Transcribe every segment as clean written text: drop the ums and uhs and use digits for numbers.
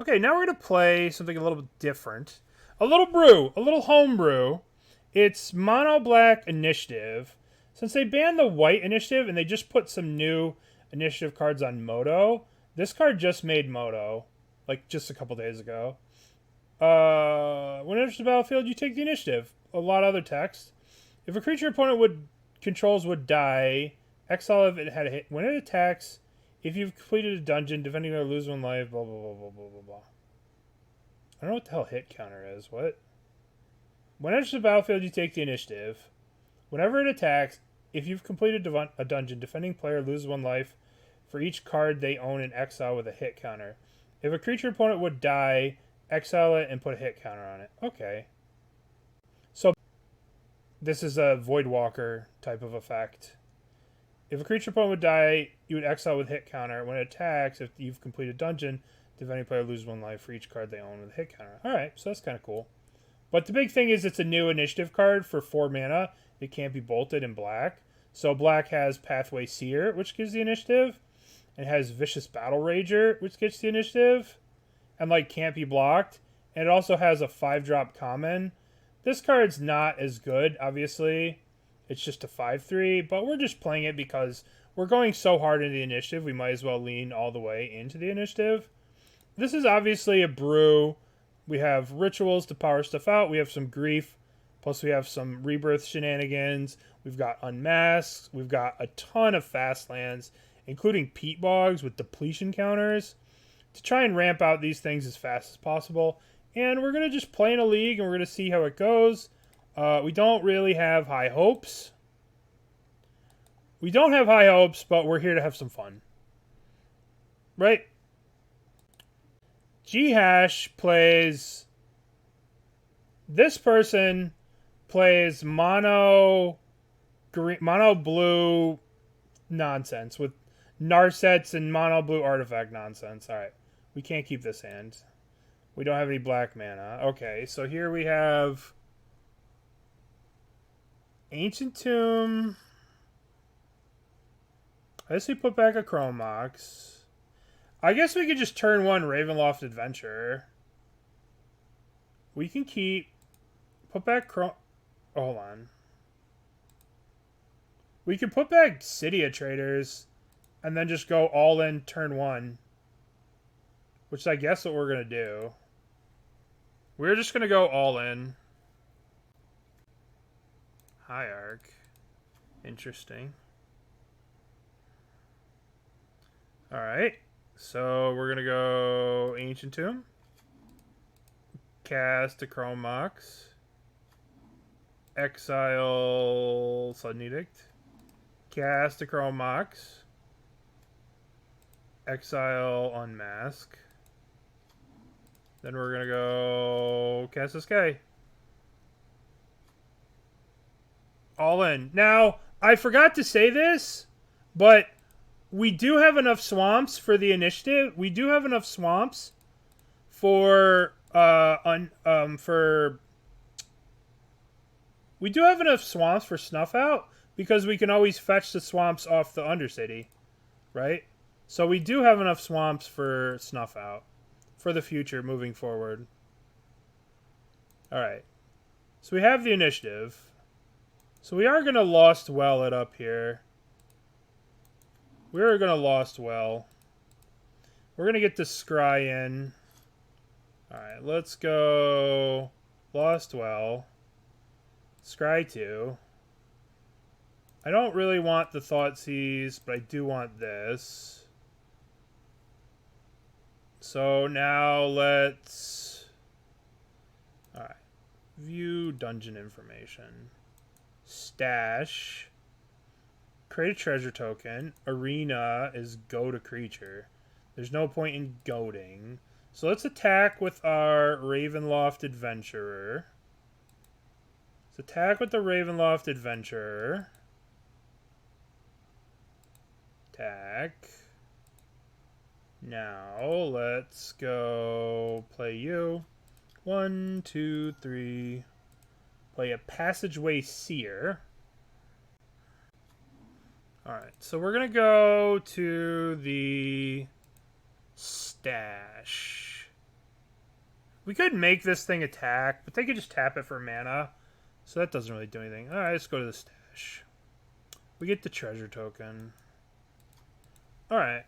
Okay, now we're going to play something a little bit different. A little brew, a little home brew. It's Mono Black Initiative. Since they banned the white initiative and they just put some new initiative cards on Moto, this card just made Moto, like just a couple days ago. When it enters the battlefield, you take the initiative. A lot of other text. If a creature opponent controls would die, exile if it had a hit. When it attacks, if you've completed a dungeon, defending or lose one life, blah, blah, blah, blah, blah, blah, blah. I don't know what the hell hit counter is. What? When it enters the battlefield, you take the initiative. Whenever it attacks, if you've completed a dungeon, defending player loses one life for each card they own in exile with a hit counter. If a creature opponent would die, exile it and put a hit counter on it. Okay. So, this is a Voidwalker type of effect. If a creature opponent would die, you would exile with hit counter. When it attacks, if you've completed dungeon, defending player loses one life for each card they own with a hit counter. Alright, so that's kind of cool. But the big thing is it's a new initiative card for 4 mana. It can't be bolted in black. So black has Passageway Seer, which gives the initiative. And has Vicious Battlerager, which gets the initiative. And like can't be blocked. And it also has a 5-drop common. This card's not as good, obviously. It's just a 5/3, but we're just playing it because we're going so hard into the initiative, we might as well lean all the way into the initiative. This is obviously a brew. We have rituals to power stuff out. We have some grief. Plus we have some Rebirth shenanigans. We've got Unmask. We've got a ton of fast lands, including Peat Bogs with depletion counters, to try and ramp out these things as fast as possible. And we're going to just play in a league, and we're going to see how it goes. We don't really have high hopes. We don't have high hopes, but we're here to have some fun. Right? G-Hash plays... This person plays mono blue nonsense with Narsets and mono blue artifact nonsense. Alright. We can't keep this hand. We don't have any black mana. Okay, so here we have... Ancient Tomb. I guess we put back a Chrome Mox. I guess we could just turn 1 Ravenloft Adventurer. We can keep... Put back Chrome... Oh, hold on. We could put back City of Traitors. And then just go all in turn 1. Which is, I guess, what we're going to do. We're just going to go all in. Hierarch. Interesting. Alright. So we're going to go Ancient Tomb. Cast a Chrome Mox. Exile Sudden Edict. Cast a Chrome Mox. Exile Unmask. Then we're going to go cast a Sky. All in. Now, I forgot to say this, but we do have enough swamps for the initiative. We do have enough swamps for we do have enough swamps for Snuff Out because we can always fetch the swamps off the Undercity, right? So we do have enough swamps for Snuff Out for the future moving forward. All right. So we have the initiative. So we are going to Lost Well it up here. We are going to Lost Well. We're going to get the Scry in. Alright, let's go Lost Well. Scry 2. I don't really want the Thoughtseize, but I do want this. So now let's... Alright. View dungeon information. Stash. Create a treasure token. Arena is go to creature. There's no point in goading. So let's attack with our Ravenloft Adventurer. Let's attack with the Ravenloft Adventurer. Attack. Now let's go play you. 1, 2, 3. Play a Passageway Seer. Alright, so we're going to go to the stash. We could make this thing attack, but they could just tap it for mana. So that doesn't really do anything. Alright, let's go to the stash. We get the treasure token. Alright.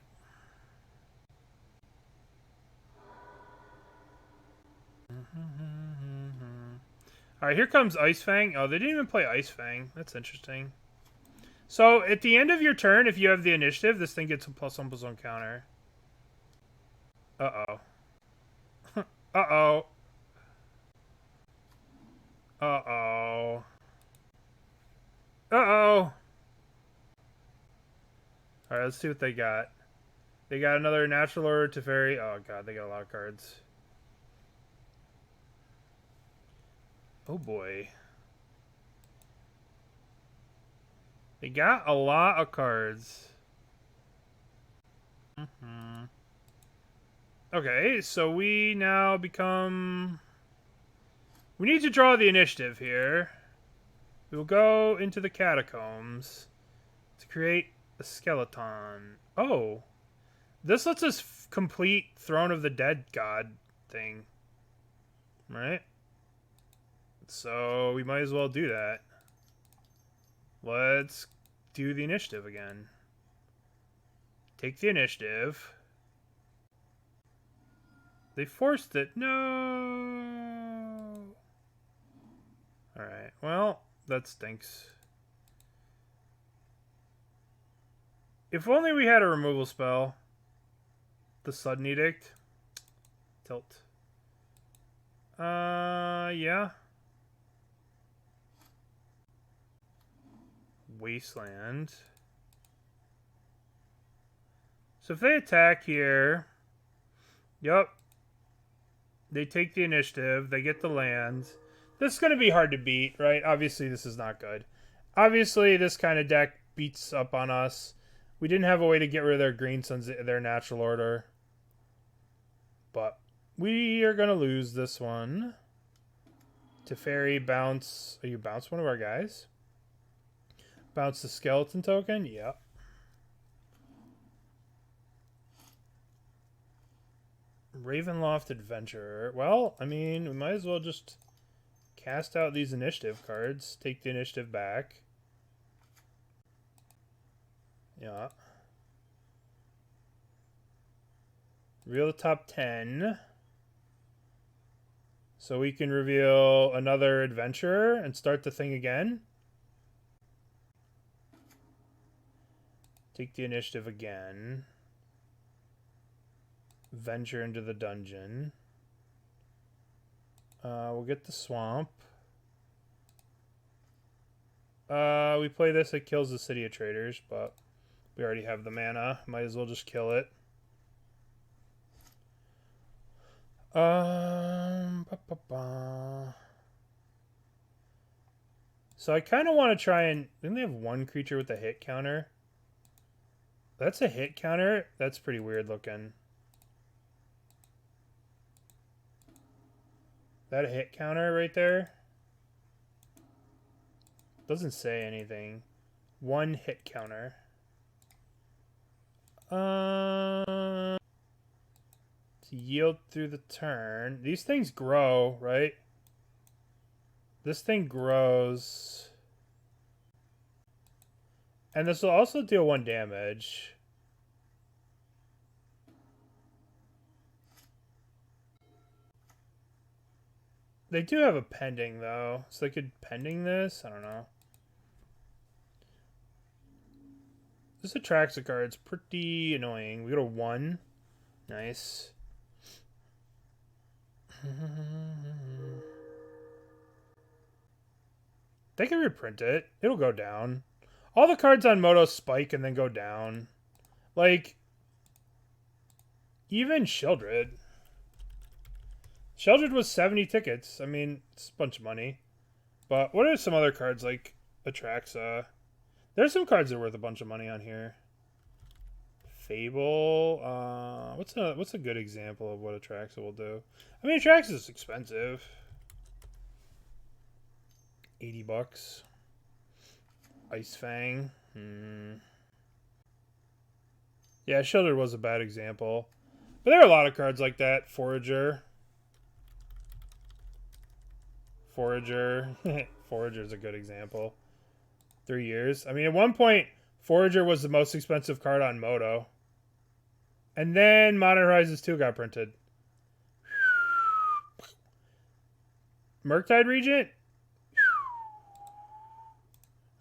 Alright, here comes Ice Fang. Oh, they didn't even play Ice Fang. That's interesting. So, at the end of your turn, if you have the initiative, this thing gets a +1/+1 counter. Uh-oh. Uh-oh. Uh-oh. Uh-oh. Alright, let's see what they got. They got another Natural Order Teferi. Oh, God, they got a lot of cards. Oh, boy. They got a lot of cards. Okay, so we now become... We need to draw the initiative here. We will go into the catacombs to create a skeleton. Oh. This lets us complete Throne of the Dead God thing. Right? So we might as well do that. Let's do the initiative again. Take the initiative. They forced it. No. Alright, well, that stinks. If only we had a removal spell. The Sudden Edict. Tilt. Yeah. Wasteland. So if they attack here, yep, they take the initiative, they get the land. This is going to be hard to beat, right? Obviously, this is not good. Obviously, this kind of deck beats up on us. We didn't have a way to get rid of their green suns, their natural order. But we are going to lose this one. Teferi, bounce. Oh, you bounce one of our guys? Bounce the skeleton token? Yep. Ravenloft Adventurer. Well, I mean, we might as well just cast out these initiative cards. Take the initiative back. Yeah. Reveal the top 10. So we can reveal another adventurer and start the thing again. Take the initiative again. Venture into the dungeon. We'll get the swamp. We play this, it kills the City of Traitors, but we already have the mana. Might as well just kill it. So I kind of want to try and... Didn't they have one creature with a hit counter? That's a hit counter? That's pretty weird looking. That a hit counter right there? Doesn't say anything. One hit counter. To yield through the turn. These things grow, right? This thing grows. And this will also deal 1 damage. They do have a pending, though. So they could pending this? I don't know. This Atraxa card's pretty annoying. We got a 1. Nice. They can reprint it. It'll go down. All the cards on Moto spike and then go down. Like, even Sheldred. Sheldred was 70 tickets. I mean, it's a bunch of money. But what are some other cards like Atraxa? There's some cards that are worth a bunch of money on here. Fable. What's a good example of what Atraxa will do? I mean, Atraxa is expensive. $80. Ice Fang. Yeah, Sheldred was a bad example. But there are a lot of cards like that. Forager. Forager. Forager's a good example. 3 years. I mean, at one point, Forager was the most expensive card on Moto. And then Modern Horizons 2 got printed. Murktide Regent?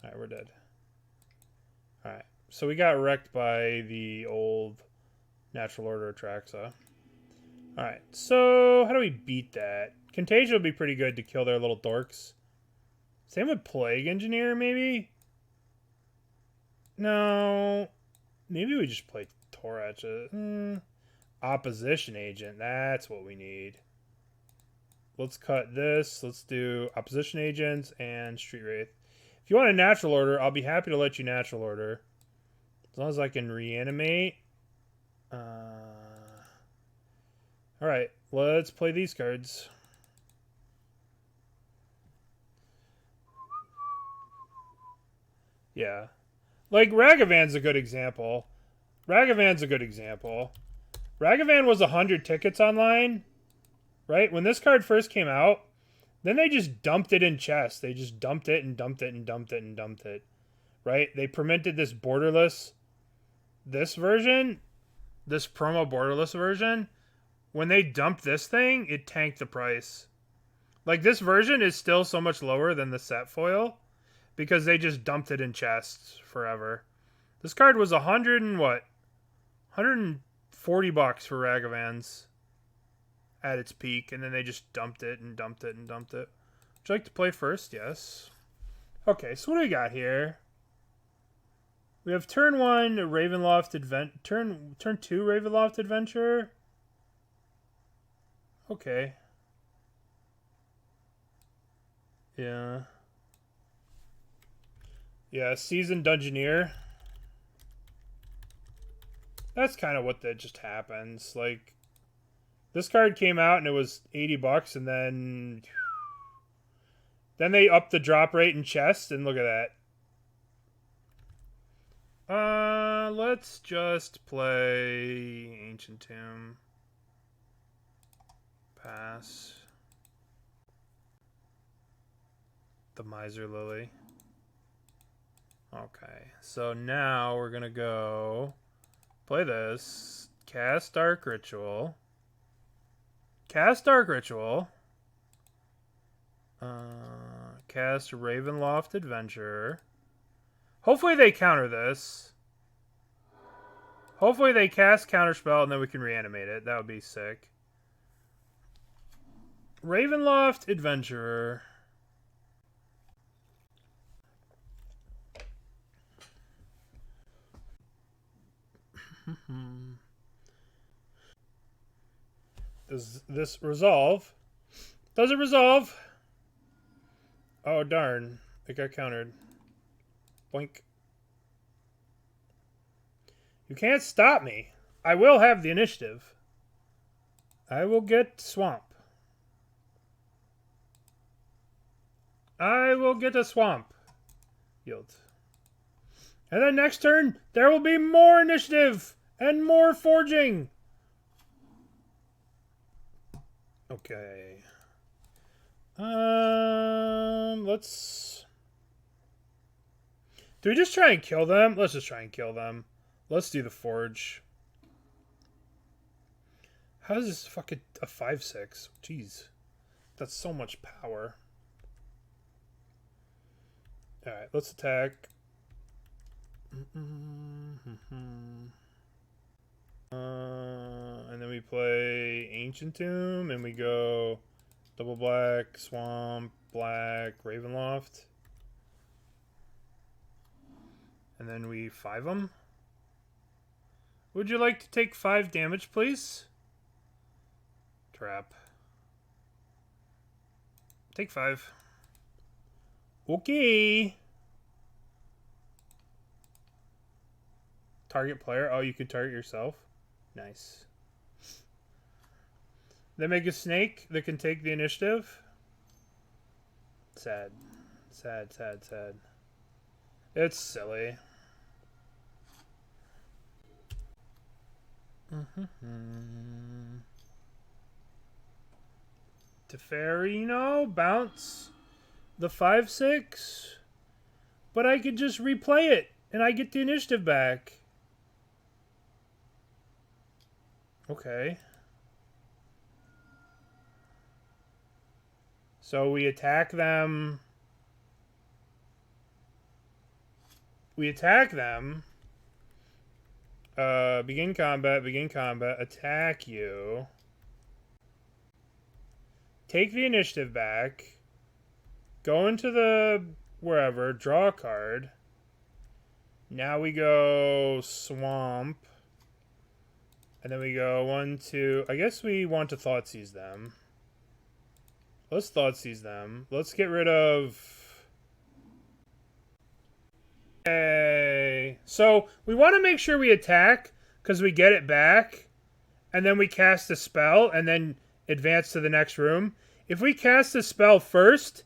Alright, we're dead. Alright, so we got wrecked by the old Natural Order Atraxa. Alright, so how do we beat that? Contagion would be pretty good to kill their little dorks. Same with Plague Engineer, maybe? No. Maybe we just play Tourach. Opposition Agent, that's what we need. Let's cut this. Let's do Opposition Agents and Street Wraith. If you want a Natural Order, I'll be happy to let you Natural Order. As long as I can reanimate. Alright, let's play these cards. Yeah. Like, Ragavan's a good example. Ragavan was 100 tickets online, right? When this card first came out, then they just dumped it in chess. They just dumped it and dumped it and dumped it and dumped it, right? They permitted this borderless, this version, this promo borderless version. When they dumped this thing, it tanked the price. Like, this version is still so much lower than the set foil because they just dumped it in chests forever. This card was 100 and what? $140 for Ragavans at its peak, and then they just dumped it and dumped it and dumped it. Would you like to play first? Yes. Okay, so what do we got here? We have turn 1 Ravenloft turn 2 Ravenloft Adventurer. Okay. Yeah. Yeah, Seasoned Dungeoneer. That's kind of what that just happens. Like, this card came out and it was $80, and then they upped the drop rate in chest, and look at that. Let's just play Ancient Tomb. Pass. The Miser Lily. Okay, so now we're gonna go play this. Cast Dark Ritual. Cast Ravenloft Adventurer. Hopefully they counter this. Hopefully they cast Counterspell and then we can reanimate it. That would be sick. Ravenloft Adventurer. Does this resolve? Does it resolve? Oh, darn. It got countered. Boink. You can't stop me. I will have the initiative. I will get Swamp. I will get a Swamp. Yield. And then next turn, there will be more initiative and more forging. Okay. Let's... Do we just try and kill them? Let's just try and kill them. Let's do the forge. How is this fucking a 5/6? Jeez. That's so much power. Alright, let's attack. And then we play Ancient Tomb, and we go double black, Swamp, black, Ravenloft. And then we 5 them. Would you like to take 5 damage, please? Trap. Take 5. Okay. Target player. Oh, you can target yourself. Nice. They make a snake that can take the initiative. Sad. Sad, sad, sad. It's silly. Teferino, bounce the 5/6. But I could just replay it, and I get the initiative back. Okay. So we attack them. Begin combat, attack you. Take the initiative back. Go into the wherever, draw a card. Now we go swamp. And then we go 1, 2. I guess we want to Thoughtseize them. Let's Thoughtseize them. Let's get rid of... Hey. So we want to make sure we attack because we get it back. And then we cast a spell and then advance to the next room. If we cast the spell first,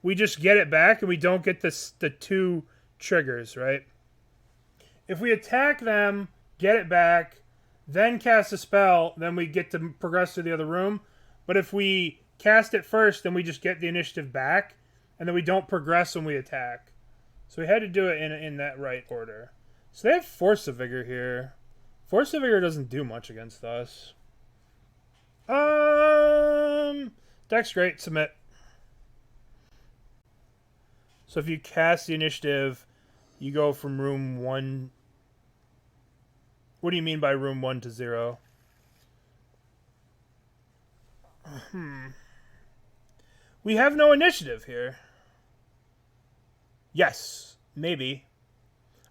we just get it back and we don't get the 2 triggers, right? If we attack them, get it back, then cast a spell, then we get to progress to the other room. But if we cast it first, then we just get the initiative back, and then we don't progress when we attack. So we had to do it in that right order. So they have Force of Vigor here. Force of Vigor doesn't do much against us. Deck's great. Submit. So if you cast the initiative, you go from room 1. What do you mean by room 1 to 0? We have no initiative here. Yes, maybe.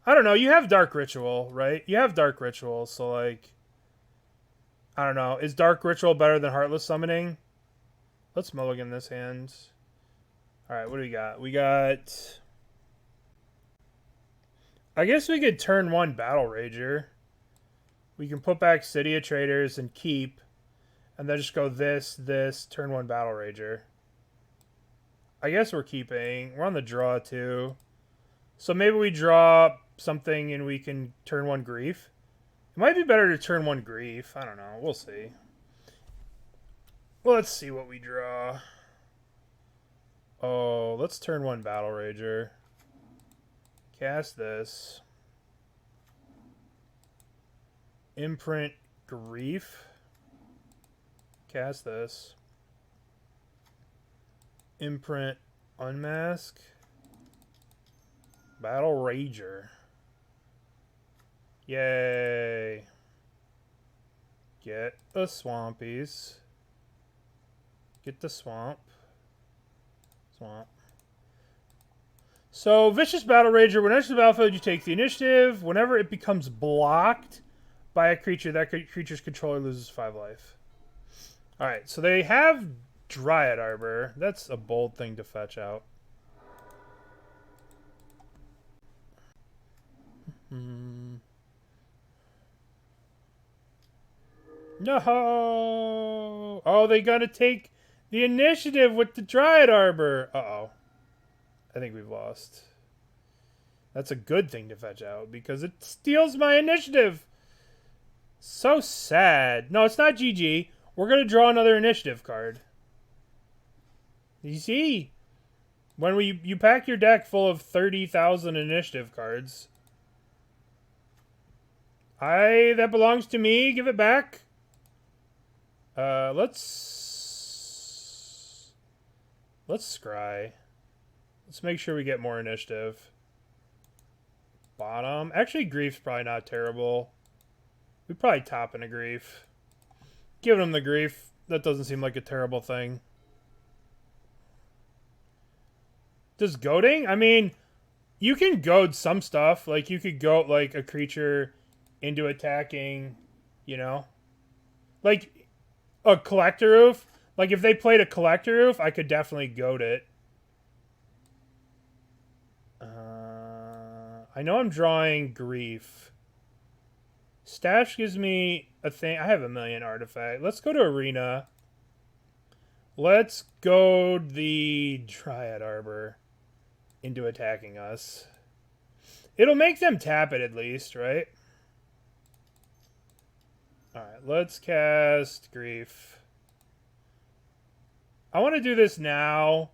I don't know. You have Dark Ritual, right? You have Dark Ritual, so like... I don't know. Is Dark Ritual better than Heartless Summoning? Let's mulligan this hand. Alright, what do we got? We got... I guess we could turn 1 Battle Rager. We can put back City of Traitors and keep. And then just go this, turn 1 Battle Rager. I guess we're keeping. We're on the draw too. So maybe we draw something and we can turn 1 Grief. It might be better to turn 1 Grief. I don't know. We'll see. Well, let's see what we draw. Oh, let's turn 1 Battle Rager. Cast this. Imprint Grief. Cast this. Imprint Unmask. Battle Rager. Yay. Get the Swampies. Get the Swamp. So, Vicious Battlerager, when enters the battlefield, you take the initiative. Whenever it becomes blocked by a creature, that creature's controller loses 5 life. Alright, so they have Dryad Arbor. That's a bold thing to fetch out. No! Oh, they gotta take the initiative with the Dryad Arbor. Uh-oh. I think we've lost. That's a good thing to fetch out because it steals my initiative. So sad. No, it's not GG. We're going to draw another initiative card. You see? When you pack your deck full of 30,000 initiative cards. That belongs to me. Give it back. Let's scry. Let's make sure we get more initiative. Bottom. Actually, Grief's probably not terrible. We'd probably top in a Grief. Giving him the Grief. That doesn't seem like a terrible thing. Does goading? I mean, you can goad some stuff. Like, you could goad, like, a creature into attacking, you know? Like, a Collector Roof. Like, if they played a Collector Roof, I could definitely goad it. I know I'm drawing Grief. Stash gives me a thing. I have a million artifacts. Let's go to Arena. Let's goad the Dryad Arbor into attacking us. It'll make them tap it at least, right? Alright, let's cast Grief. I want to do this now.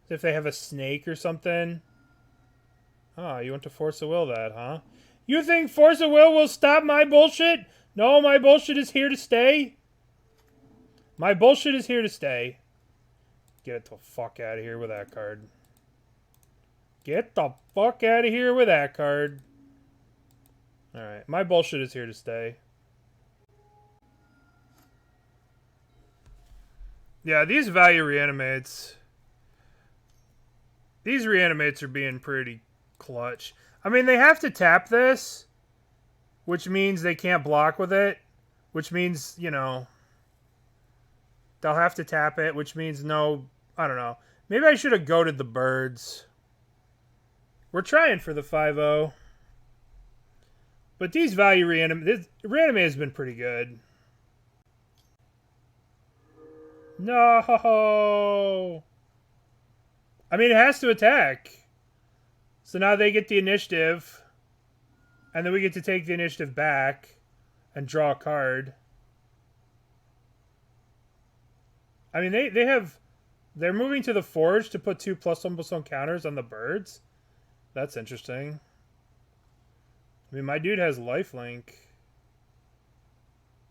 If they have a snake or something. Ah, you want to force a will that, huh? You think force a will stop my bullshit? No, my bullshit is here to stay. My bullshit is here to stay. Get it the fuck out of here with that card. Get the fuck out of here with that card. Alright, my bullshit is here to stay. Yeah, these value reanimates. These reanimates are being pretty clutch. I mean, they have to tap this, which means they can't block with it, which means, you know, they'll have to tap it, which means no, I don't know. Maybe I should have goated the birds. We're trying for the 5-0. But these value reanimate has been pretty good. No! I mean, it has to attack. So now they get the initiative. And then we get to take the initiative back and draw a card. I mean, they're moving to the forge to put 2 +1/+1 counters on the birds. That's interesting. I mean, my dude has lifelink.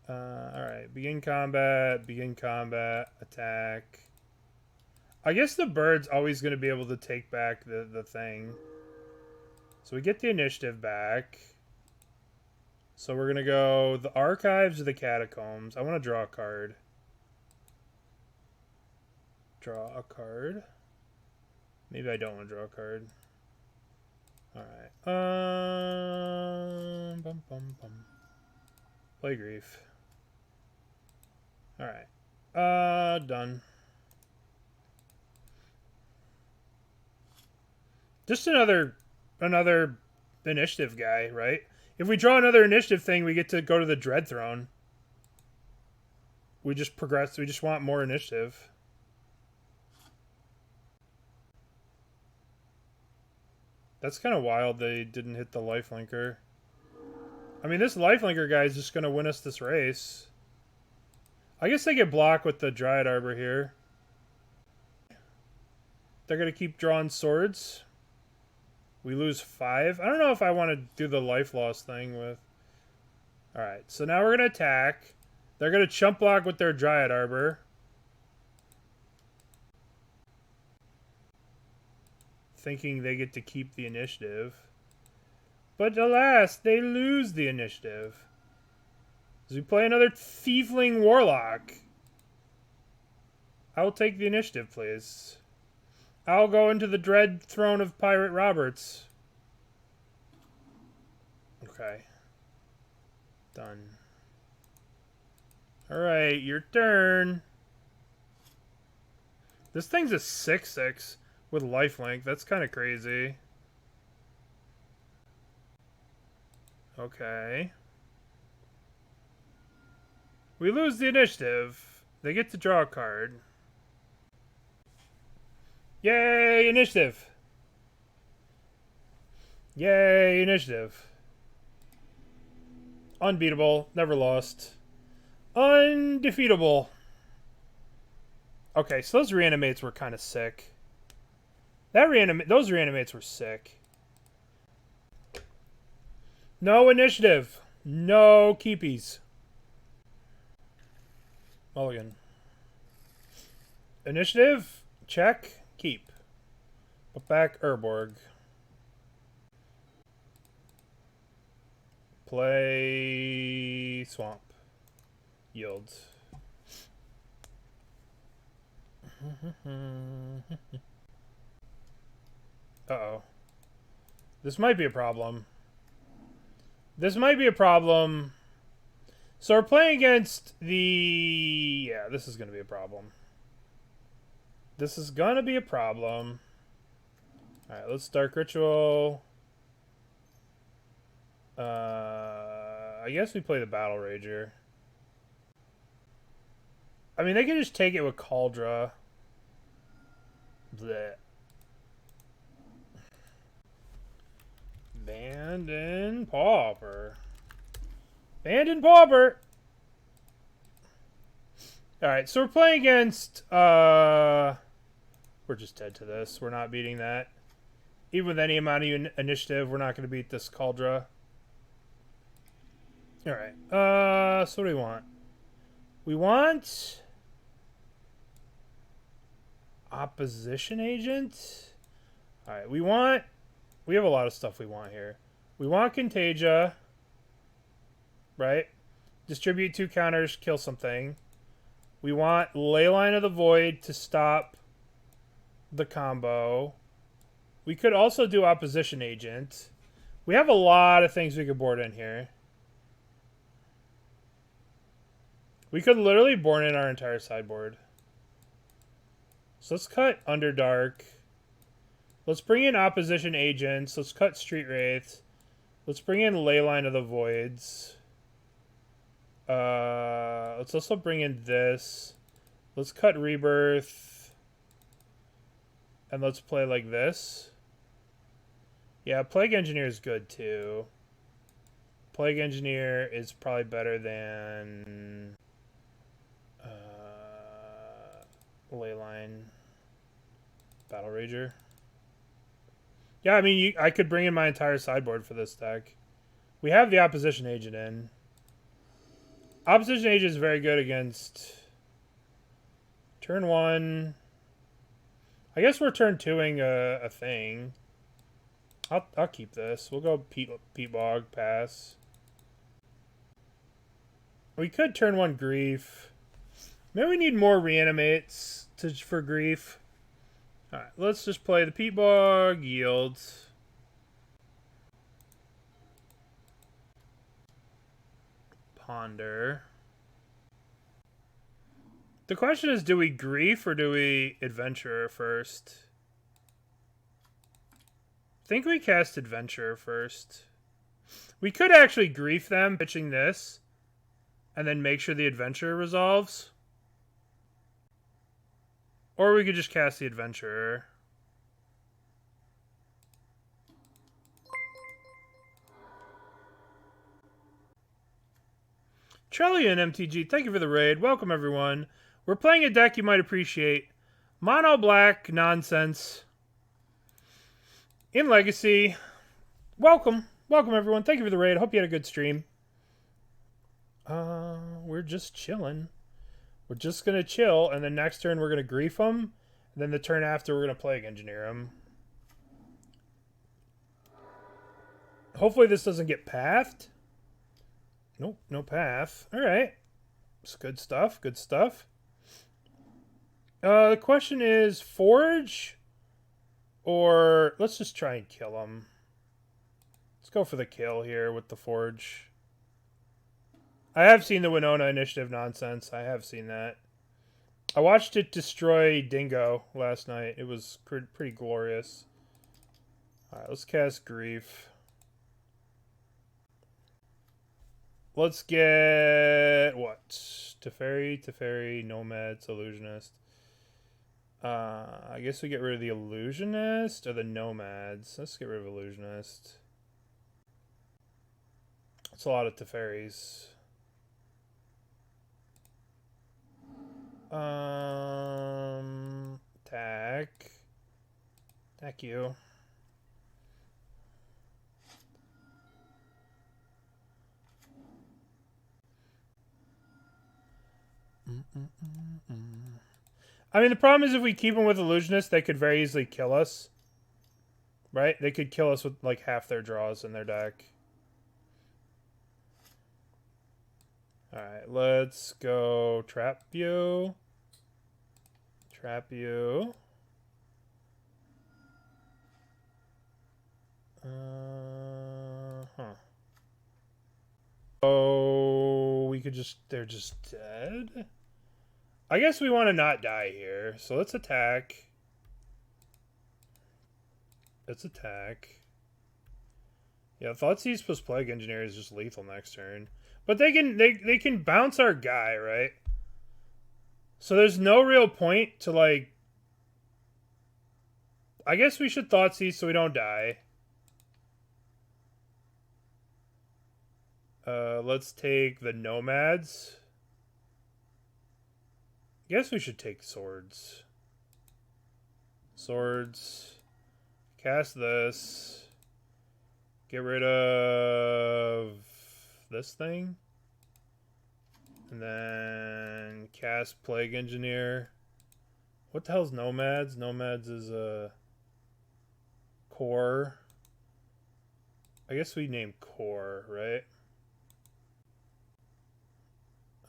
Alright, begin combat, attack. I guess the bird's always going to be able to take back the thing. So we get the initiative back. So we're going to go the archives or the catacombs. I want to draw a card. Draw a card. Maybe I don't want to draw a card. Alright. Play Grief. Alright. Done. Just another initiative guy, right? If we draw another initiative thing, we get to go to the Dread Throne. We just progress. We just want more initiative. That's kind of wild they didn't hit the lifelinker. I mean, this lifelinker guy is just going to win us this race. I guess they get blocked with the Dryad Arbor here. They're going to keep drawing swords. We lose 5. I don't know if I want to do the life loss thing with... Alright, so now we're going to attack. They're going to chump block with their Dryad Arbor. Thinking they get to keep the initiative. But alas, they lose the initiative. As we play another Thiefling Warlock. I'll take the initiative, please. I'll go into the Dread Throne of Pirate Roberts. Okay. Done. Alright, your turn. This thing's a 6/6 with lifelink. That's kind of crazy. Okay. We lose the initiative. They get to draw a card. Yay, initiative! Yay, initiative. Unbeatable. Never lost. Undefeatable. Okay, so those reanimates were kind of sick. Those reanimates were sick. No initiative. No keepies. Mulligan. Initiative. Check. Keep. Put back Urborg. Play Swamp. Yield. Uh-oh. This might be a problem. This might be a problem. So we're playing against the... Yeah, this is going to be a problem. This is going to be a problem. Alright, let's Dark Ritual. I guess we play the Battlerager. I mean, they can just take it with Cauldra. Blech. Bandon Pauper. Bandon Pauper! Alright, so we're playing against... We're just dead to this. We're not beating that. Even with any amount of initiative, we're not going to beat this Cauldra. Alright, so what do we want? We want... Opposition Agent? Alright, we want... We have a lot of stuff we want here. We want Contagion. Right? Distribute 2 counters, kill something. We want Leyline of the Void to stop the combo. We could also do Opposition Agent. We have a lot of things we could board in here. We could literally board in our entire sideboard. So let's cut Underdark. Let's bring in Opposition Agents. Let's cut Street Wraith. Let's bring in Leyline of the Voids. Let's also bring in this. Let's cut Rebirth. And let's play like this. Yeah, Plague Engineer is good too. Plague Engineer is probably better than Leyline Battlerager. Yeah, I mean, I could bring in my entire sideboard for this deck. We have the Opposition Agent in. Opposition Agent is very good against turn 1. I guess we're turn 2ing a thing. I'll keep this. We'll go Peat Bog, pass. We could turn 1 Grief. Maybe we need more Reanimates for Grief. Alright, let's just play the Peat Bog, yields. Ponder. The question is, do we Grief or do we Adventurer first? I think we cast Adventurer first. We could actually Grief them, pitching this, and then make sure the Adventurer resolves. Or we could just cast the Adventurer. Trillion MTG, thank you for the raid. Welcome, everyone. We're playing a deck you might appreciate. Mono black nonsense. In Legacy. Welcome. Welcome, everyone. Thank you for the raid. Hope you had a good stream. We're just chilling. We're just going to chill, and then next turn we're going to Grief them. And then the turn after we're going to Plague Engineer them. Hopefully this doesn't get pathed. Nope, no path. Alright. It's good stuff, good stuff. The question is Forge or let's just try and kill him. Let's go for the kill here with the Forge. I have seen the Winona Initiative nonsense. I have seen that. I watched it destroy Dingo last night. It was pretty glorious. Alright, let's cast Grief. Let's get what? Teferi, Nomads, Illusionist. I guess we get rid of the Illusionist or the Nomads. Let's get rid of Illusionist. It's a lot of Teferis. Attack you. I mean, the problem is if we keep them with Illusionist, they could very easily kill us. Right? They could kill us with like half their draws in their deck. Alright, let's go Trap you. Trap you. Oh, we could just... They're just dead? I guess we want to not die here. So let's attack. Let's attack. Yeah, Thoughtseize plus Plague Engineer is just lethal next turn. But they can bounce our guy, right? So there's no real point to like... I guess we should Thoughtseize so we don't die. Let's take the Nomads. Guess we should take swords. Swords. Cast this. Get rid of this thing. And then cast Plague Engineer. What the hell's Nomads? Nomads is a core. I guess we name core, right?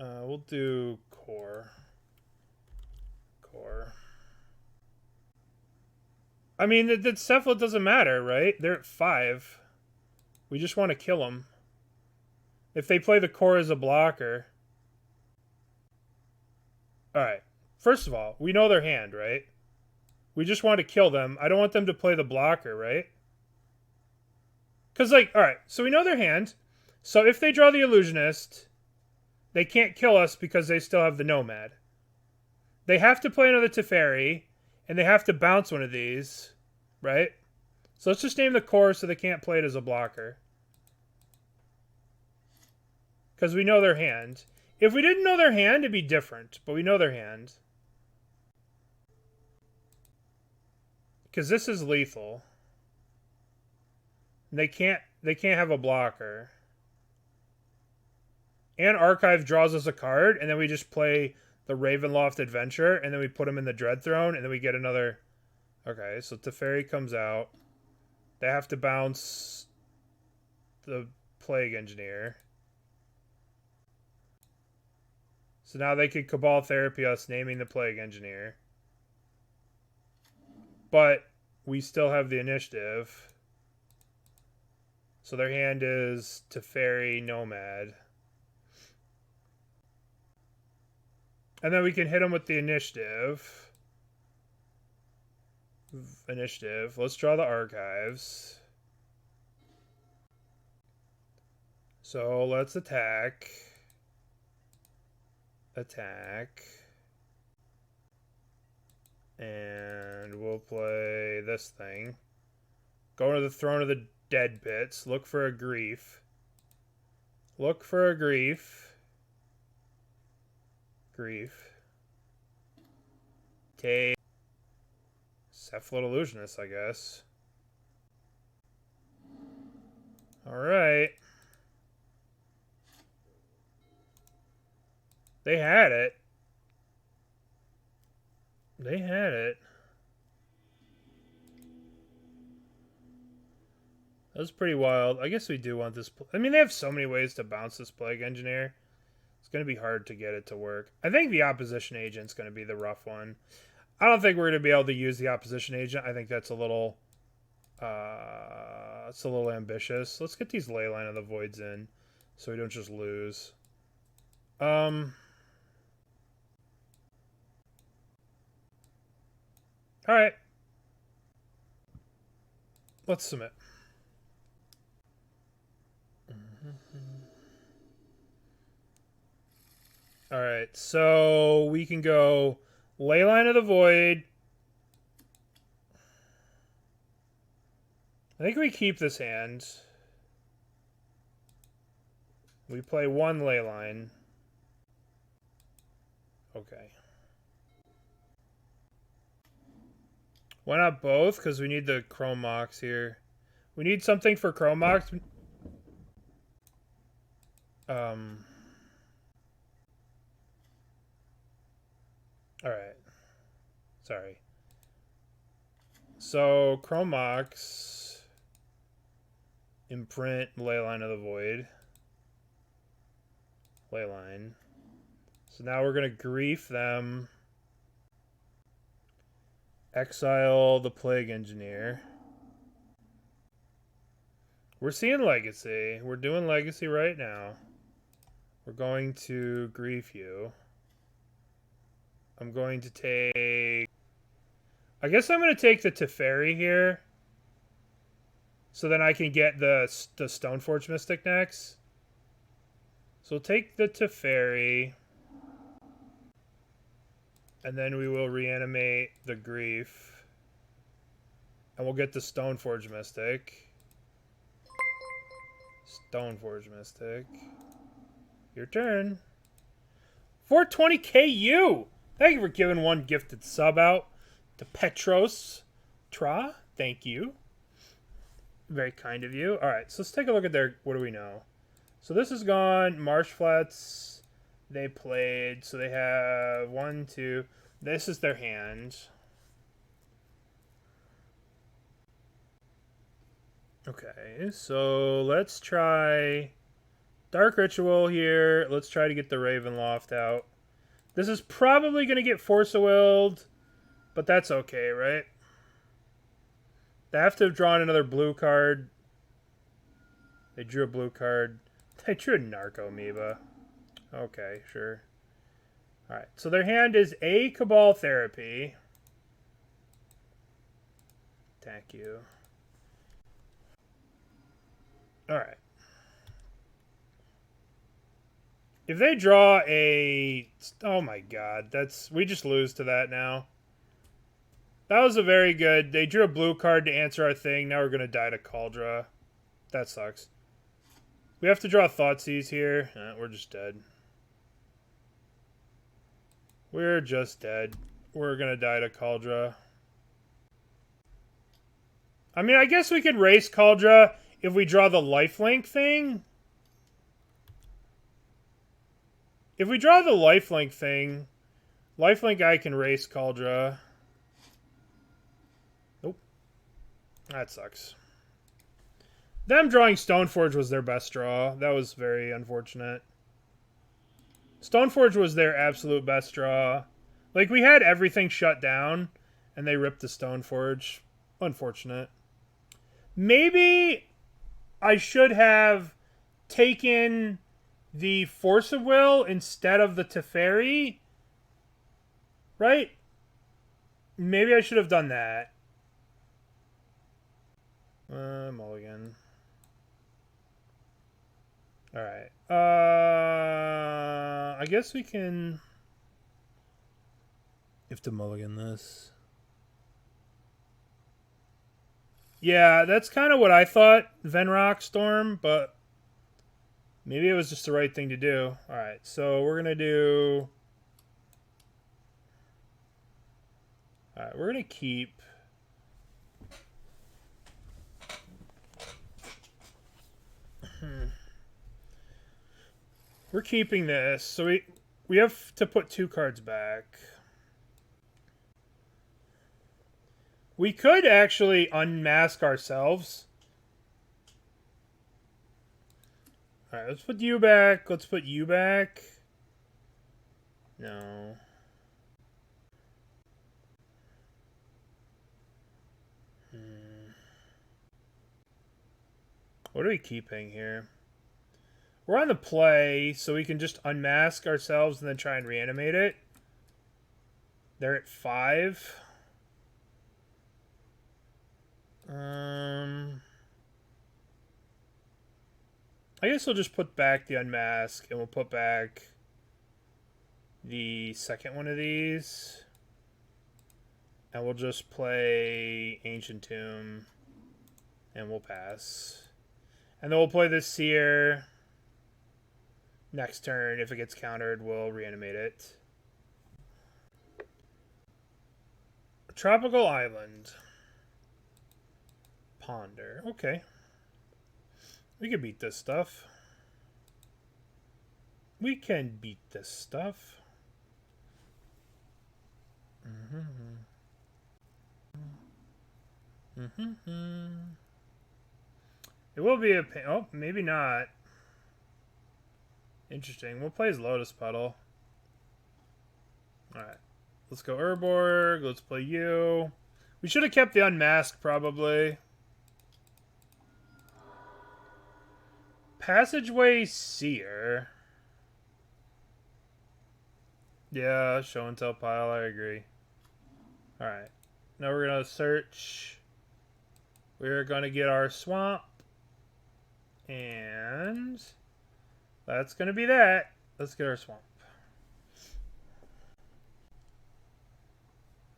We'll do core. Core. I mean, the Cephalid doesn't matter, right? They're at 5. We just want to kill them. If they play the core as a blocker. Alright. First of all, we know their hand, right? We just want to kill them. I don't want them to play the blocker, right? Because, like, alright. So we know their hand. So if they draw the Illusionist, they can't kill us because they still have the Nomad. They have to play another Teferi, and they have to bounce one of these, right? So let's just name the core so they can't play it as a blocker. Because we know their hand. If we didn't know their hand, it'd be different, but we know their hand. Because this is lethal. They can't have a blocker. And Archive draws us a card, and then we just play the Ravenloft Adventurer, and then we put him in the Dread Throne, and then we get another... Okay, so Teferi comes out. They have to bounce the Plague Engineer. So now they could Cabal Therapy us, naming the Plague Engineer. But we still have the initiative. So their hand is Teferi Nomad. And then we can hit them with the initiative. Let's draw the archives. So let's attack. And we'll play this thing. Go to the Throne of the Dead Pits. Look for a grief. Take Cephalid Illusionist, I guess. Alright. They had it. That was pretty wild. I guess we do want this. I mean, they have so many ways to bounce this Plague Engineer. It's going to be hard to get it to work. I think the Opposition Agent's going to be the rough one. I don't think we're going to be able to use the Opposition Agent. I think that's a little... it's a little ambitious. Let's get these Leyline of the Voids in so we don't just lose. Alright. Let's submit. Alright, so we can go Leyline of the Void. I think we keep this hand. We play one Leyline. Okay. Why not both? Because we need the Chrome Mox here. We need something for Chrome Mox. Alright. Sorry. So, Chrome Mox. Imprint Leyline of the Void. Leyline. So now we're going to grief them. Exile the Plague Engineer. We're seeing Legacy. We're doing Legacy right now. We're going to grief you. I'm going to take... I guess I'm going to take the Teferi here. So then I can get the Stoneforge Mystic next. So we'll take the Teferi. And then we will reanimate the grief. And we'll get the Stoneforge Mystic. Stoneforge Mystic. Your turn. 420 KU! Thank you for giving one gifted sub out to Petros Tra. Thank you. Very kind of you. All right, so let's take a look at their... What do we know? So this is gone. Marsh Flats, they played. So they have 1, 2. This is their hand. Okay, so let's try Dark Ritual here. Let's try to get the Ravenloft out. This is probably going to get Force-of-Willed, but that's okay, right? They have to have drawn another blue card. They drew a blue card. They drew a Narco Amoeba. Okay, sure. Alright, so their hand is a Cabal Therapy. Thank you. Alright. If they draw a... Oh my god, that's... We just lose to that now. That was a very good... They drew a blue card to answer our thing. Now we're going to die to Cauldra. That sucks. We have to draw Thoughtseize here. We're just dead. We're just dead. We're going to die to Cauldra. I mean, I guess we could race Cauldra if we draw the lifelink thing. If we draw the lifelink thing, lifelink I can race Cauldra. Nope. That sucks. Them drawing Stoneforge was their best draw. That was very unfortunate. Stoneforge was their absolute best draw. Like, we had everything shut down, and they ripped the Stoneforge. Unfortunate. Maybe I should have taken the Force of Will instead of the Teferi. Right? Maybe I should have done that. Mulligan. Alright. I guess we can... Have to mulligan this. Yeah, that's kind of what I thought, Venrock Storm, but maybe it was just the right thing to do. Alright, so we're going to do... Alright, we're going to keep... We're keeping this, so we have to put 2 cards back. We could actually unmask ourselves. Alright, let's put you back. Let's put you back. No. What are we keeping here? We're on the play, so we can just unmask ourselves and then try and reanimate it. They're at 5. I guess we'll just put back the unmask, and we'll put back the second one of these. And we'll just play Ancient Tomb, and we'll pass. And then we'll play this Seer. Next turn, if it gets countered, we'll reanimate it. Tropical Island. Ponder. Okay. We can beat this stuff. We can beat this stuff. It will be a... Oh, maybe not. Interesting. We'll play as Lotus Petal. Alright. Let's go Urborg. Let's play you. We should have kept the Unmask, probably. Passageway Seer. Yeah, show and tell pile. I agree. Alright. Now we're going to search. We're going to get our swamp. And... that's going to be that. Let's get our swamp.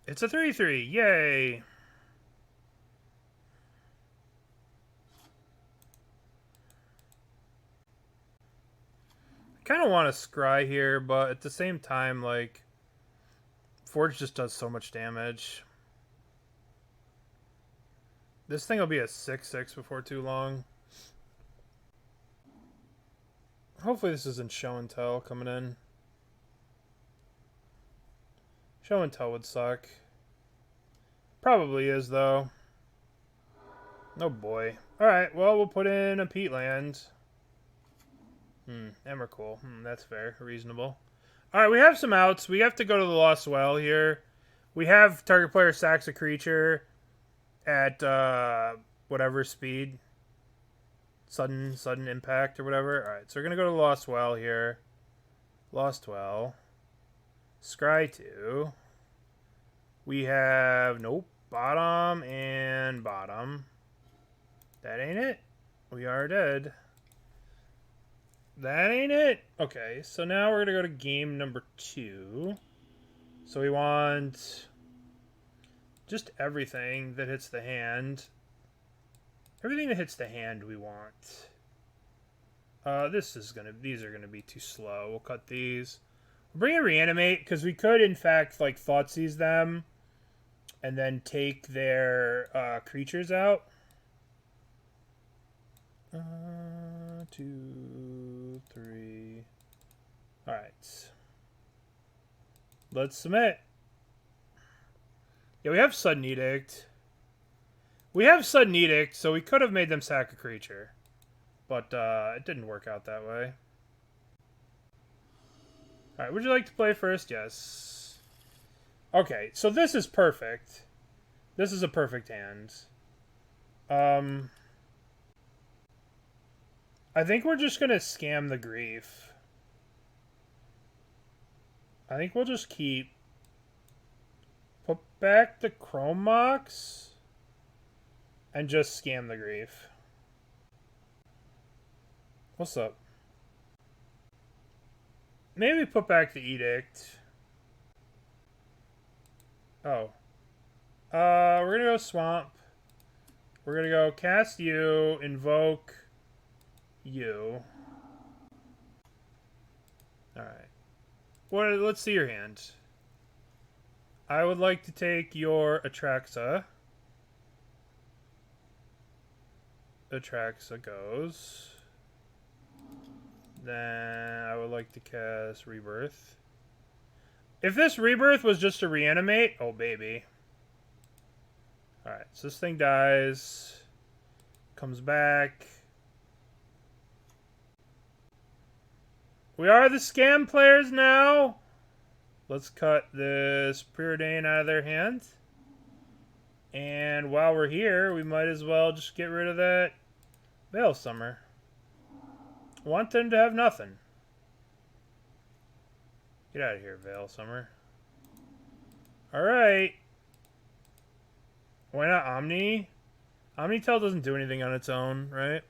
It's a 3/3. Yay. I kind of want to scry here, but at the same time, like, Forge just does so much damage. This thing will be a 6/6 before too long. Hopefully this isn't show and tell coming in. Show and tell would suck. Probably is, though. Oh boy. Alright, well, we'll put in a peat land. Emrakul. That's fair. Reasonable. Alright, we have some outs. We have to go to the Lost Well here. We have target player sacks a creature at whatever speed. Sudden impact or whatever. Alright, so we're going to go to the Lost Well here. Lost Well. Scry 2. We have, nope, bottom and bottom. That ain't it. We are dead. That ain't it. Okay, so now we're going to go to game number 2. So we want just everything that hits the hand. Everything that hits the hand we want. These are gonna be too slow. We'll cut these. We'll bring a Reanimate, because we could, in fact, like, Thoughtseize them and then take their creatures out. 2, 3. Alright. Let's submit. Yeah, we have Sudden Edict. We have Sudden Edict, so we could have made them sack a creature. But it didn't work out that way. Alright, would you like to play first? Yes. Okay, so this is perfect. This is a perfect hand. I think we're just going to scam the grief. I think we'll just keep... Put back the Chrome Mox and just scam the grief. What's up? Maybe put back the Edict. Oh. We're gonna go Swamp. We're gonna go cast you, invoke you. Alright. Let's see your hand. I would like to take your Atraxa. Atraxa goes. Then I would like to cast Rebirth. If this Rebirth was just a Reanimate, oh baby. Alright, so this thing dies. Comes back. We are the scam players now. Let's cut this Preordain out of their hand. And while we're here, we might as well just get rid of that Veil Summer. Want them to have nothing. Get out of here, Veil Summer. Alright. Why not Omni? Omnitel doesn't do anything on its own, right?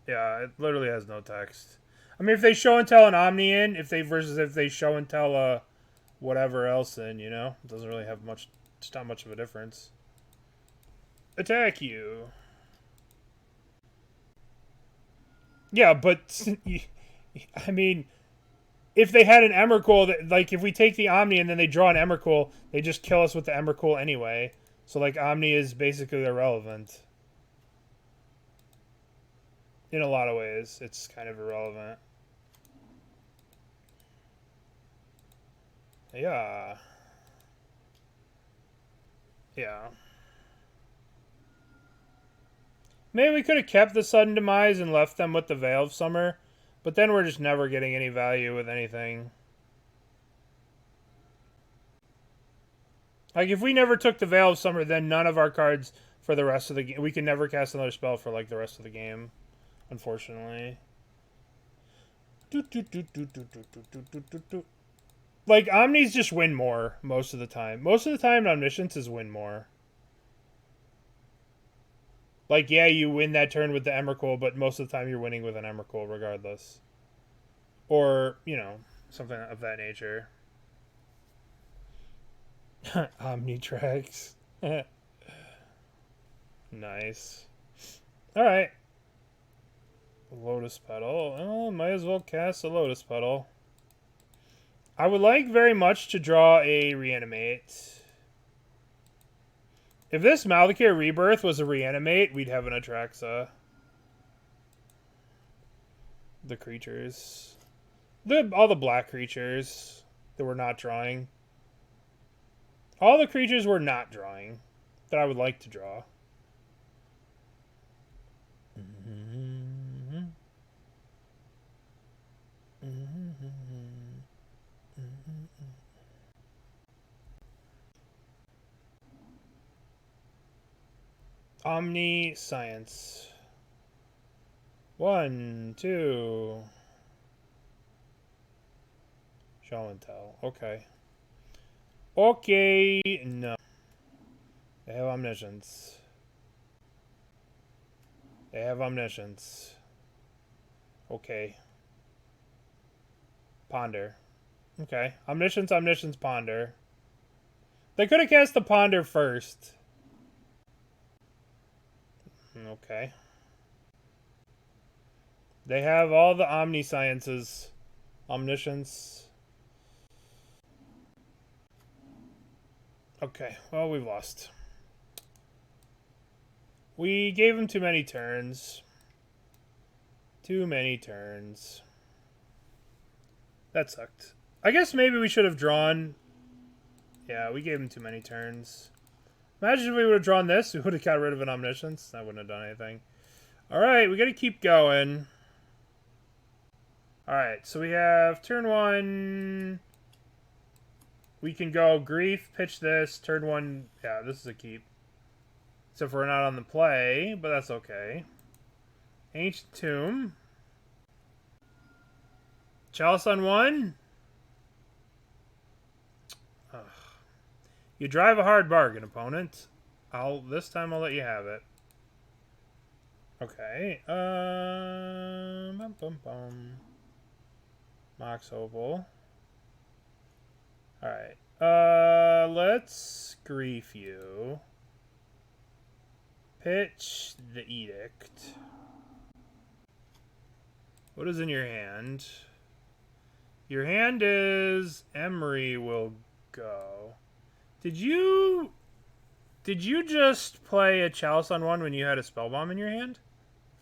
Yeah, it literally has no text. I mean, if they show and tell an Omni in, versus if they show and tell whatever else in, you know? It doesn't really have much, just not much of a difference. Attack you. Yeah, but, I mean, if they had an Emrakul, like, if we take the Omni and then they draw an Emrakul, they just kill us with the Emrakul anyway. So, like, Omni is basically irrelevant. In a lot of ways, it's kind of irrelevant. Yeah. Yeah. Maybe we could have kept the Sudden Demise and left them with the Veil of Summer, but then we're just never getting any value with anything. Like, if we never took the Veil of Summer, then none of our cards for the rest of the game... We can never cast another spell for, like, the rest of the game. Unfortunately. Like, Omnis just win more most of the time. Most of the time, Omniscience is win more. Like, yeah, you win that turn with the Emrakul, but most of the time you're winning with an Emrakul regardless. Or, you know, something of that nature. Omnitrax. Nice. Alright. Lotus Petal. Oh, might as well cast a Lotus Petal. I would like very much to draw a Reanimate. If this Malakir Rebirth was a Reanimate, we'd have an Atraxa. The creatures. All the black creatures that we're not drawing. All the creatures we're not drawing that I would like to draw. Omniscience. 1, 2. Show and tell. Okay. Okay. No. They have omniscience. They have omniscience. Okay. Ponder. Okay. Omniscience, omniscience, ponder. They could have cast the ponder first. Okay. They have all the omnisciences. Omniscience. Okay, well, we've lost. We gave him too many turns. Too many turns. That sucked. I guess maybe we should have drawn... Yeah, we gave him too many turns. Imagine if we would have drawn this, we would have got rid of an omniscience. That wouldn't have done anything. Alright, we gotta keep going. Alright, so we have turn 1. We can go grief, pitch this, turn 1. Yeah, this is a keep. Except for we're not on the play, but that's okay. Ancient Tomb. Chalice on 1. Ugh. You drive a hard bargain, opponent. This time I'll let you have it. Okay. Mox Opal. Alright. Let's grief you. Pitch the Edict. What is in your hand? Your hand is... Emery will go. Did you just play a Chalice on 1 when you had a Spellbomb in your hand?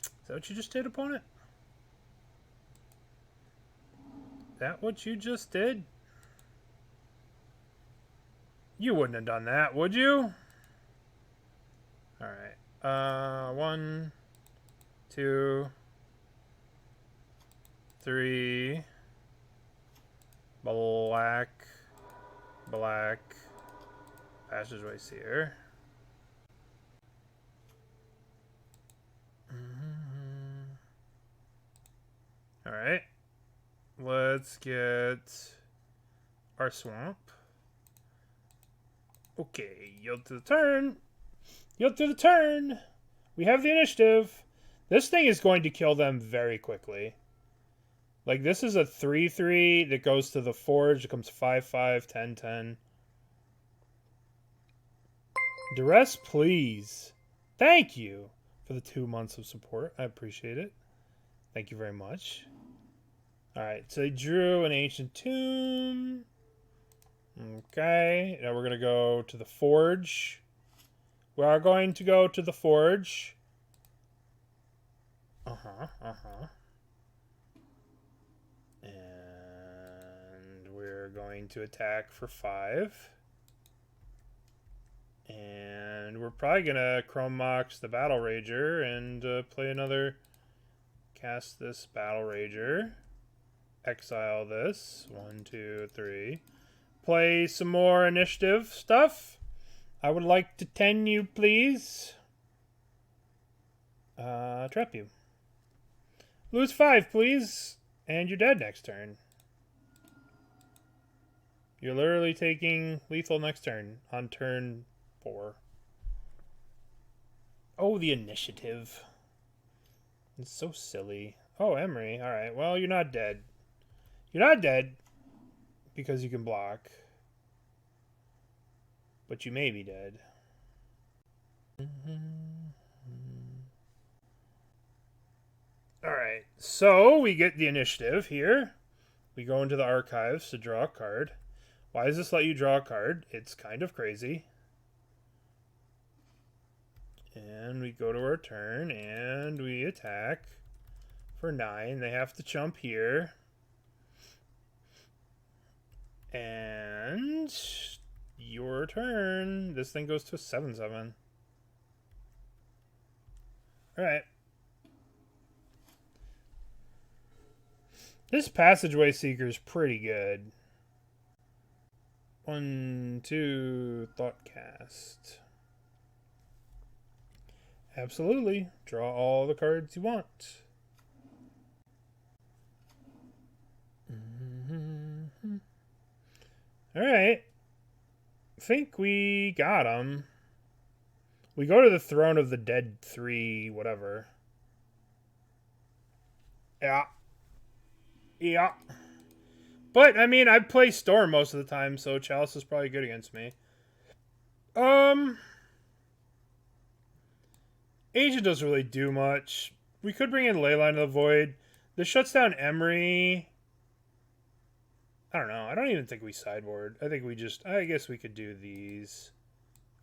Is that what you just did, opponent? Is that what you just did? You wouldn't have done that, would you? Alright. 1, 2, 3. Black. Passageway Seer. Alright. Let's get our swamp. Okay, yield to the turn. Yield to the turn. We have the initiative. This thing is going to kill them very quickly. Like, this is a 3/3 that goes to the forge. It comes 5/5, 10/10. Duress, please. Thank you for the 2 months of support. I appreciate it. Thank you very much. Alright, so they drew an Ancient Tomb. Okay, now we're going to go to the forge. We are going to go to the forge. And we're going to attack for 5. And we're probably going to Chrome Mox the Battlerager and play another... Cast this Battlerager. Exile this. 1, 2, 3. Play some more initiative stuff. I would like to 10 you, please. Trap you. Lose 5, please. And you're dead next turn. You're literally taking lethal next turn. On turn 4. Oh, the initiative. It's so silly. Oh, Emery. Alright, well, you're not dead. You're not dead. Because you can block. But you may be dead. Alright, so we get the initiative here. We go into the archives to draw a card. Why does this let you draw a card? It's kind of crazy. And we go to our turn, and we attack for 9. They have to jump here. And your turn. This thing goes to a 7/7. Alright. This Passageway Seeker is pretty good. 1, 2, Thoughtcast. Absolutely. Draw all the cards you want. Alright. I think we got him. We go to the Throne of the Dead 3, whatever. Yeah. Yeah. But, I mean, I play Storm most of the time, so Chalice is probably good against me. Agent doesn't really do much. We could bring in Leyline of the Void. This shuts down Emery. I don't know. I don't even think we sideboard. I think we just... I guess we could do these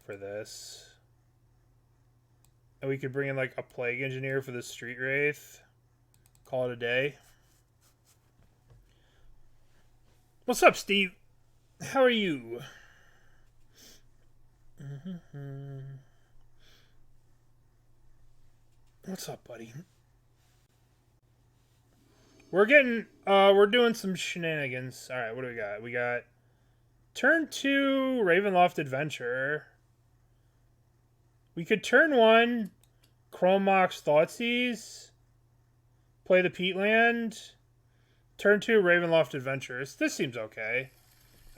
for this. And we could bring in, like, a Plague Engineer for the Street Wraith. Call it a day. What's up, Steve? How are you? What's up, buddy? We're doing some shenanigans. Alright, what do we got? We got turn 2, Ravenloft Adventurer. We could turn 1, Chrome Mox, Thoughtseize. Play the Peat land. Turn 2, Ravenloft Adventurer. This seems okay.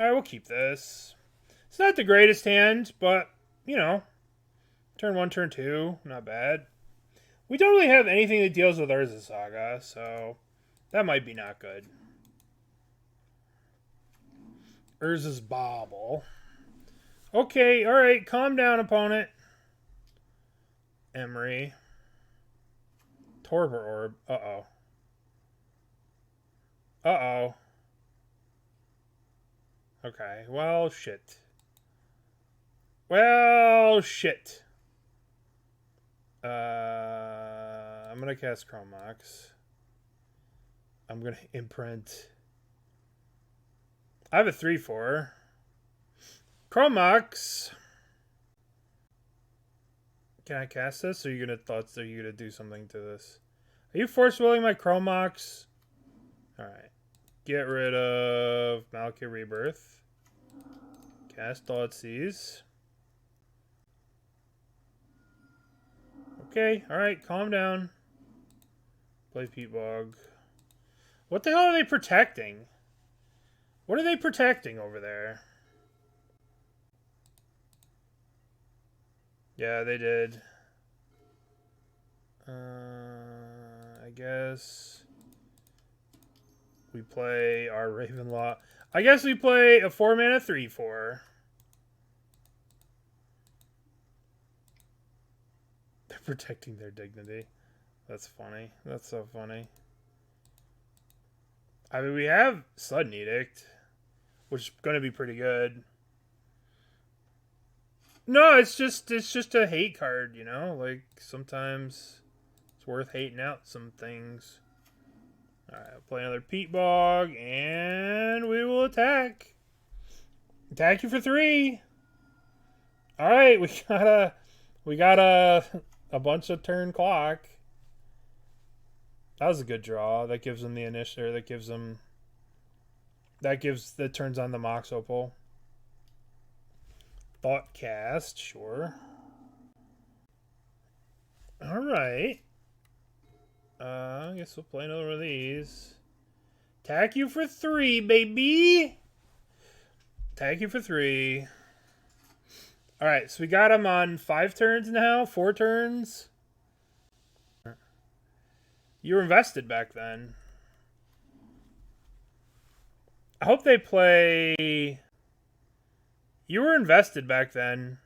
Alright, we'll keep this. It's not the greatest hand, but, you know. Turn 1, turn 2. Not bad. We don't really have anything that deals with Urza Saga, so that might be not good. Urza's Bauble. Okay, alright, calm down, opponent. Emery. Torpor Orb. Uh-oh. Uh-oh. Okay, well, shit. Well, shit. I'm gonna cast Chrome Mox. I'm gonna imprint. I have a 3/4. Chrome Mox. Can I cast this? Or are you gonna do something to this? Are you force willing my Chrome Mox? Alright. Get rid of Malakir Rebirth. Cast Thoughtseize. Okay, alright, calm down. Play Peat Bog. What the hell are they protecting? What are they protecting over there? Yeah, they did. I guess we play our Ravenloft. I guess we play a 4-mana 3/4. They're protecting their dignity. That's funny. That's so funny. I mean, we have Sudden Edict, which is going to be pretty good. No, it's just a hate card, you know? Like, sometimes it's worth hating out some things. Alright, I'll play another Peat Bog, and we will attack. Attack you for 3. Alright, we got a bunch of turn clock. That was a good draw. That gives them the initiative. That turns on the Mox Opal. Thoughtcast, sure. Alright. I guess we'll play another one of these. Attack you for 3, baby! Attack you for 3. Alright, so we got him on 5 turns now? 4 turns? You were invested back then. I hope they play... You were invested back then.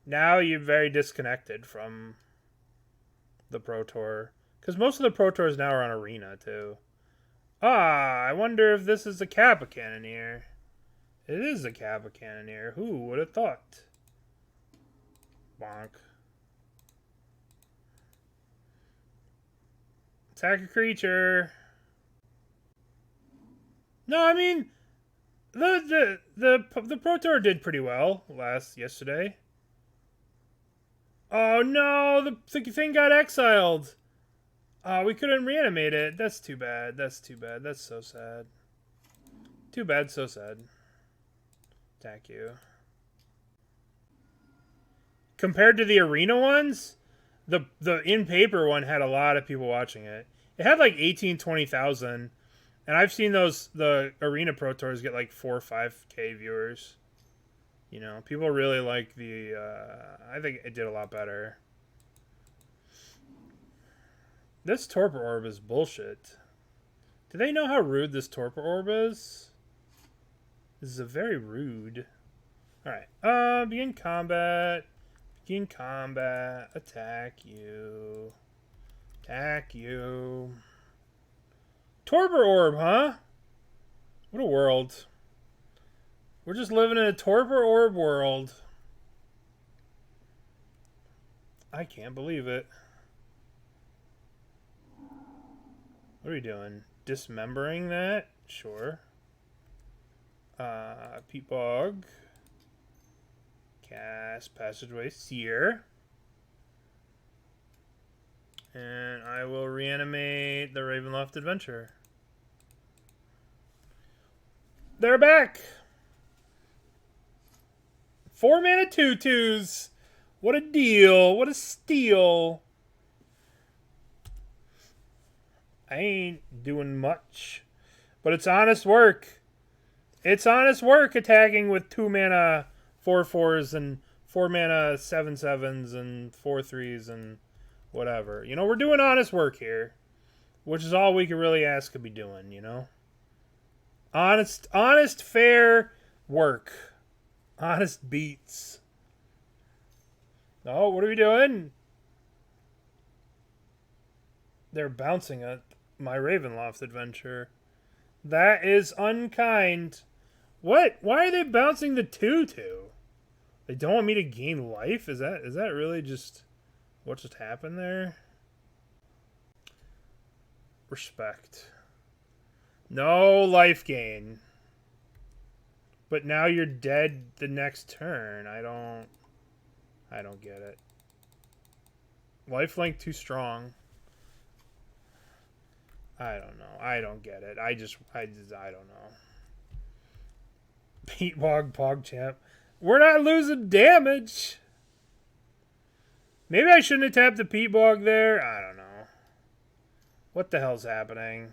Now you're very disconnected from the Pro Tour. Because most of the Pro Tours now are on Arena, too. Ah, I wonder if this is a Kappa Cannoneer. It is a Kappa Cannoneer. Who would have thought? Bonk. Attack a creature. No, I mean, the Pro Tour did pretty well yesterday. Oh no, the thing got exiled. Oh, we couldn't reanimate it. That's too bad. That's too bad. That's so sad. Too bad, so sad. Thank you. Compared to the arena ones, the in-paper one had a lot of people watching it. It had like 20,000. And I've seen the arena Pro Tours get like 4 or 5K viewers. You know, people really like the, I think it did a lot better. This Torpor Orb is bullshit. Do they know how rude this Torpor Orb is? This is a very rude. Alright, begin combat. Begin combat. Attack you. Attack you. Torpor Orb, huh? What a world. We're just living in a Torpor Orb world. I can't believe it. What are we doing? Dismembering that? Sure. Peat Bog. Cast Passageway Seer. And I will reanimate the Ravenloft Adventurer. They're back! 4 mana 2/2s. What a deal. What a steal. I ain't doing much. But it's honest work. It's honest work attacking with 2 mana 4/4s and 4 mana 7/7s and 4/3s and whatever. You know, we're doing honest work here. Which is all we can really ask to be doing, you know? Honest, fair work. Honest beats. Oh, what are we doing? They're bouncing at my Ravenloft Adventurer. That is unkind. What? Why are they bouncing the 2/2? They don't want me to gain life? Is that really just what just happened there? Respect. No life gain. But now you're dead the next turn. I don't get it. Lifelink too strong. I don't know. I don't get it. I don't know. Peat Bog PogChamp. We're not losing damage. Maybe I shouldn't have tapped the Peat Bog there. I don't know. What the hell's happening?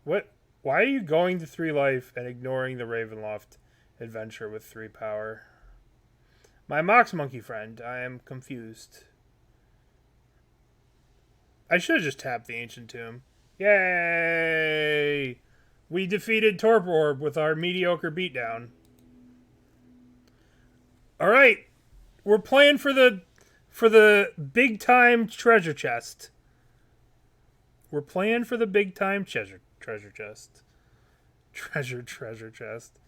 What? Why are you going to 3 life and ignoring the Ravenloft Adventurer with 3 power? My Mox Monkey friend, I am confused. I should have just tapped the Ancient Tomb. Yay! We defeated Torpor Orb with our mediocre beatdown. Alright. We're playing for the big time treasure chest. We're playing for the big time treasure chest. Treasure chest.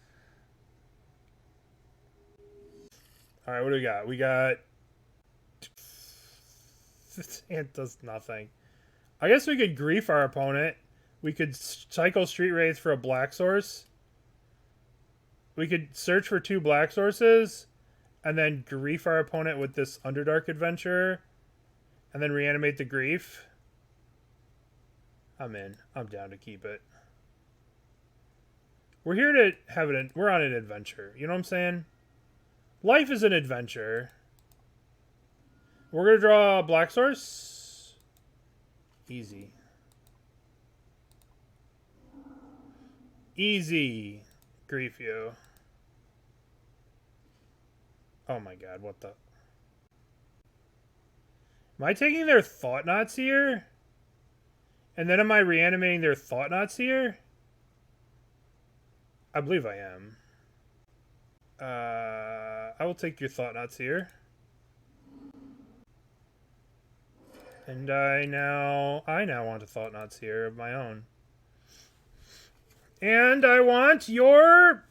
Alright, what do we got? We got... This ant does nothing. I guess we could grief our opponent. We could cycle Street Wraith for a black source. We could search for 2 black sources. And then grief our opponent with this Underdark Adventurer. And then reanimate the grief. I'm in. I'm down to keep it. We're here to have it. We're on an adventure. You know what I'm saying? Life is an adventure. We're going to draw a black source. Easy. Easy. Grief you. Oh my god, what the... Am I taking their Thoughtseize? And then am I reanimating their Thoughtseize? I believe I am. I will take your Thoughtseize. And I now want a Thoughtseize of my own. And I want your...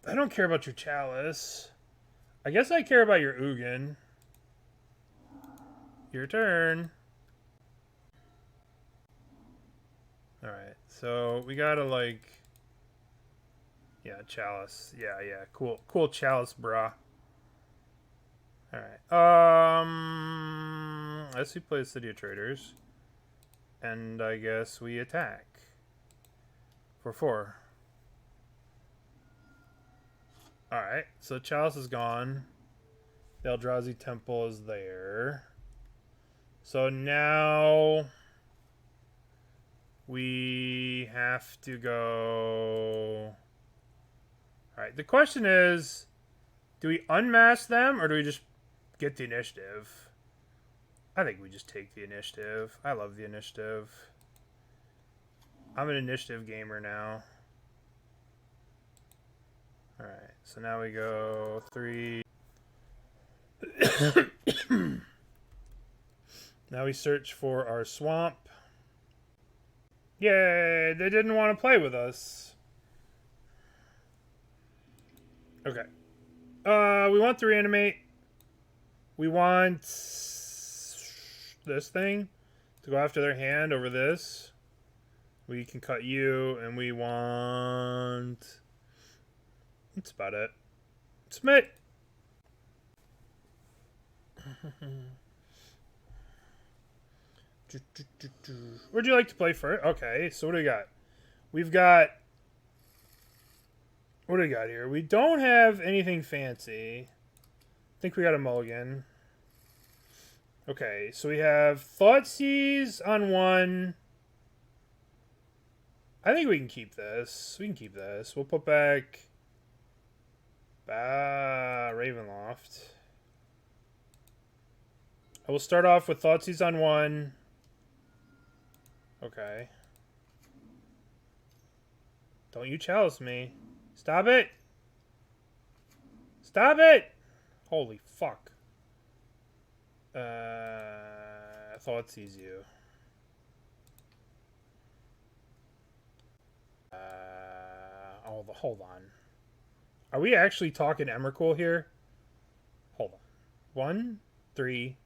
I don't care about your Chalice. I guess I care about your Ugin. Your turn. Alright, so we gotta, like... Yeah, Chalice. Yeah, cool. Cool Chalice, brah. Alright. Let's see, play City of Traitors. And I guess we attack. For 4. Alright, so Chalice is gone. The Eldrazi Temple is there. So now we have to go... Alright, the question is, do we unmask them or do we just get the initiative? I think we just take the initiative. I love the initiative. I'm an initiative gamer now. Alright, so now we go 3. Now we search for our swamp. Yay, they didn't want to play with us. Okay. We want the Reanimate. We want this thing to go after their hand over this. We can cut you, and we want... That's about it. Submit! Where'd you like to play first? Okay, so what do we got? We've got... What do we got here? We don't have anything fancy. I think we got a mulligan. Okay, so we have Thoughtseize on 1. I think we can keep this. We can keep this. We'll put back... Ravenloft. I will start off with Thoughtseize on 1. Okay. Don't you chalice me. Stop it! Stop it! Holy fuck. Thoughtseize you. Hold on. Are we actually talking Emrakul here? Hold on. 1, 3.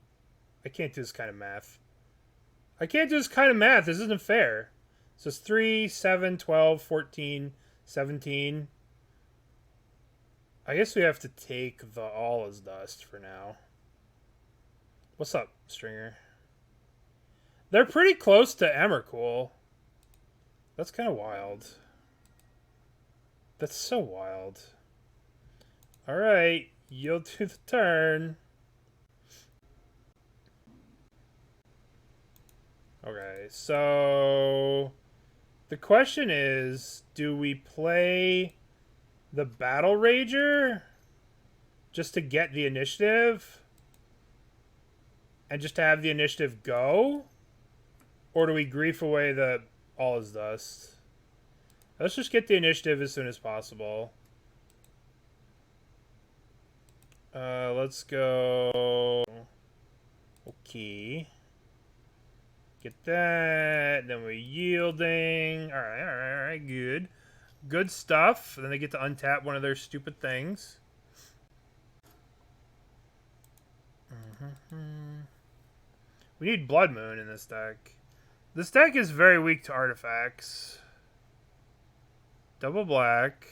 I can't do this kind of math. I can't do this kind of math. This isn't fair. So it's 3, 7, 12, 14, 17. I guess we have to take the All Is Dust for now. What's up, Stringer? They're pretty close to Emrakul. That's kind of wild. That's so wild. Alright, you'll do the turn. Okay, so... The question is, do we play the Battle Rager just to get the initiative? And just to have the initiative go? Or do we grief away the All Is Dust? Let's just get the initiative as soon as possible. Let's go... Okay. Get that. Then we're yielding. Alright, good. Good stuff. Then they get to untap one of their stupid things. We need Blood Moon in this deck. This deck is very weak to artifacts. Double black.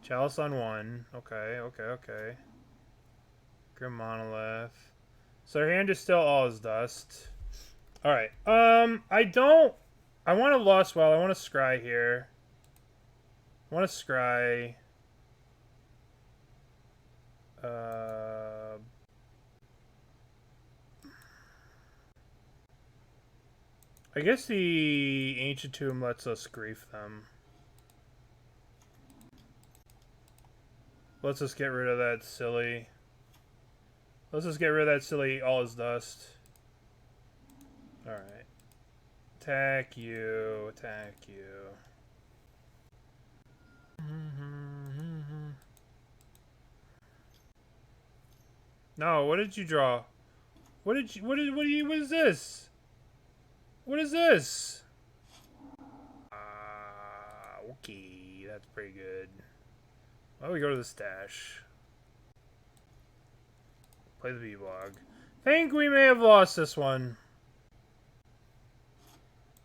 Chalice on 1. Okay. Grim Monolith. So our hand is still All Is Dust. Alright. I want to Lost Well. I want to Scry here. I want to Scry. I guess the Ancient Tomb lets us grief them. Let's just get rid of that silly... Let's just get rid of that silly All Is Dust. Alright. Attack you. Attack you. No, what did you draw? What is this? What is this? Okay, that's pretty good. Why don't we go to the stash? Play the Peat Bog. Think we may have lost this one.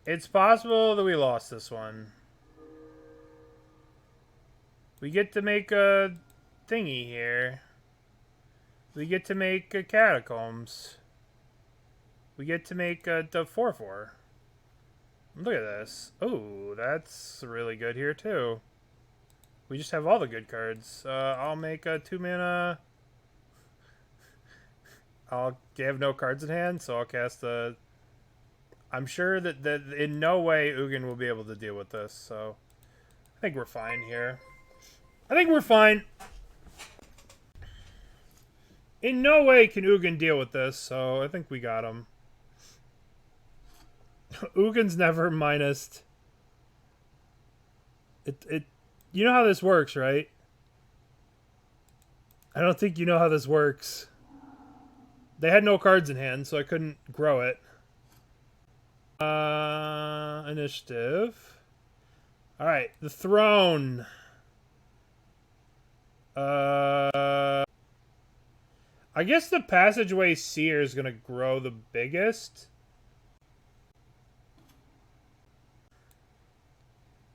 It's possible that we lost this one. We get to make a thingy here. We get to make a catacombs. We get to make the 4/4. Look at this. Oh, that's really good here too. We just have all the good cards. I'll make a 2-mana. I'll have no cards in hand, so I'll cast the... I'm sure that in no way Ugin will be able to deal with this, so... I think we're fine here. I think we're fine. In no way can Ugin deal with this, so I think we got him. Ugin's never minused. You know how this works, right? I don't think you know how this works. They had no cards in hand, so I couldn't grow it. Initiative. Alright, the throne. I guess the Passageway Seer is going to grow the biggest.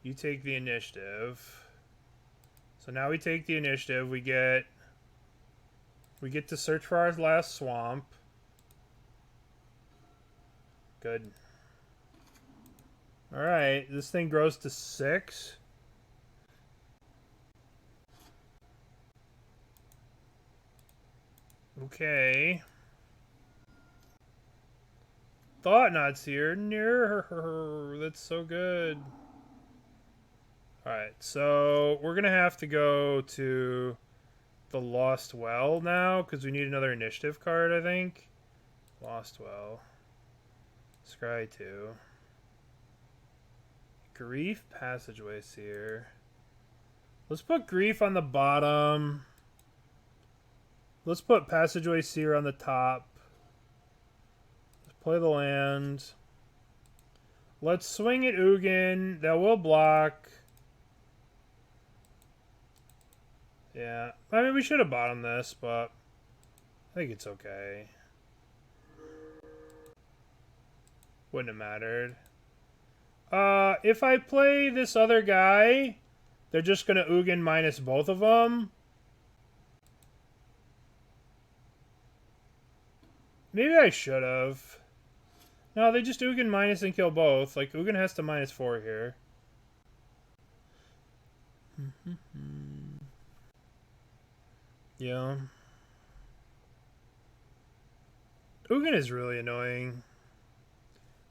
You take the initiative. So now we take the initiative. We get to search for our last swamp. Good. Alright, this thing grows to 6. Okay. Thoughtseize. No, that's so good. Alright, so we're going to have to go to the Lost Well now, because we need another initiative card, I think. Lost Well. Scry 2. Grief, Passageway Seer. Let's put Grief on the bottom. Let's put Passageway Seer on the top. Let's play the land. Let's swing at Ugin. That will block. Yeah. I mean, we should have bottomed this, but I think it's okay. Wouldn't have mattered. If I play this other guy, they're just going to Ugin minus both of them. Maybe I should have. No, they just Ugin minus and kill both. Like, Ugin has to -4 here. Yeah. Ugin is really annoying.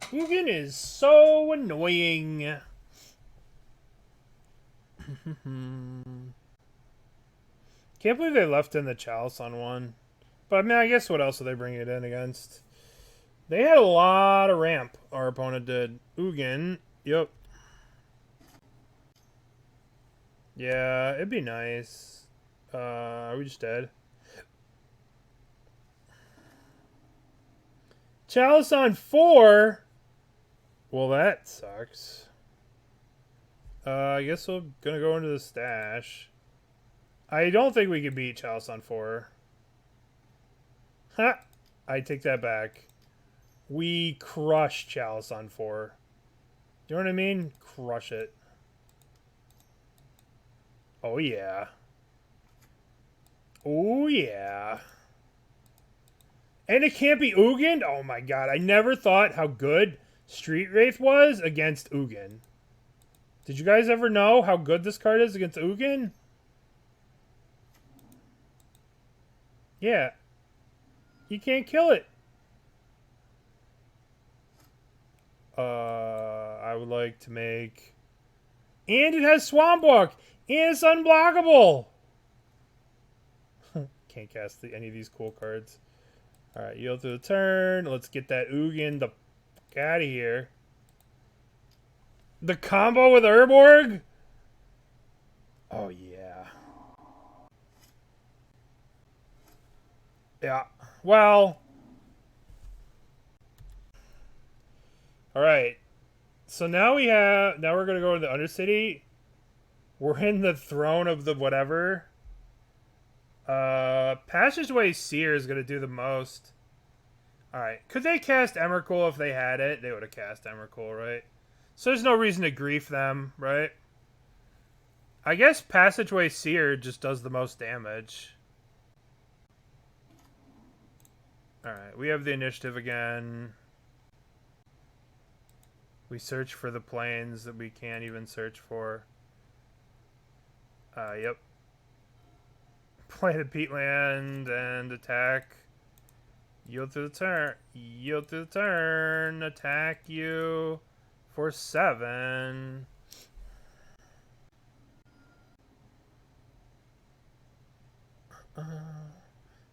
Ugin is so annoying. Can't believe they left in the Chalice on one. But, I mean, I guess what else are they bringing it in against? They had a lot of ramp, our opponent did. Ugin. Yep. Yeah, it'd be nice. Are we just dead? Chalice on 4? Well, that sucks. I guess we're gonna go into the stash. I don't think we can beat Chalice on 4. Ha! I take that back. We crush Chalice on 4. You know what I mean? Crush it. Oh, yeah. Oh, yeah. And it can't be Ugin? Oh, my God. I never thought how good Street Wraith was against Ugin. Did you guys ever know how good this card is against Ugin? Yeah. You can't kill it. I would like to make... And it has Swamp Walk! And it's unblockable! Can't cast any of these cool cards. Alright, yield to the turn. Let's get that Ugin the fuck out of here. The combo with Urborg? Oh, yeah. Yeah. Well, Alright. So now we're going to go to the Undercity. We're in the throne of the whatever. Passageway Seer is going to do the most. Alright. Could they cast Emrakul if they had it? They would have cast Emrakul, right? So there's no reason to grief them, right? I guess Passageway Seer just does the most damage. Alright, we have the initiative again. We search for the planes that we can't even search for. Yep. Play the peatland and attack. Yield to the turn. Yield to the turn. Attack you for 7.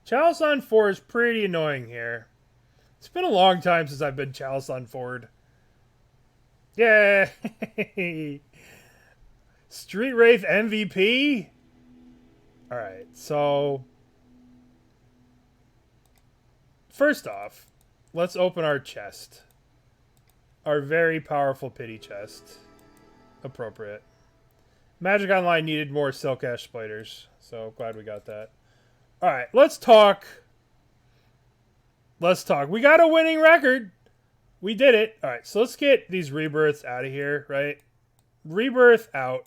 Chalice on 4 is pretty annoying here. It's been a long time since I've been Chalice on 4'd. Yay! Street Wraith MVP? Alright, so... First off, let's open our chest. Our very powerful pity chest. Appropriate. Magic Online needed more Silk Ash Spiders, so glad we got that. Alright, let's talk. Let's talk. We got a winning record. We did it. Alright, so let's get these rebirths out of here, right? Rebirth out.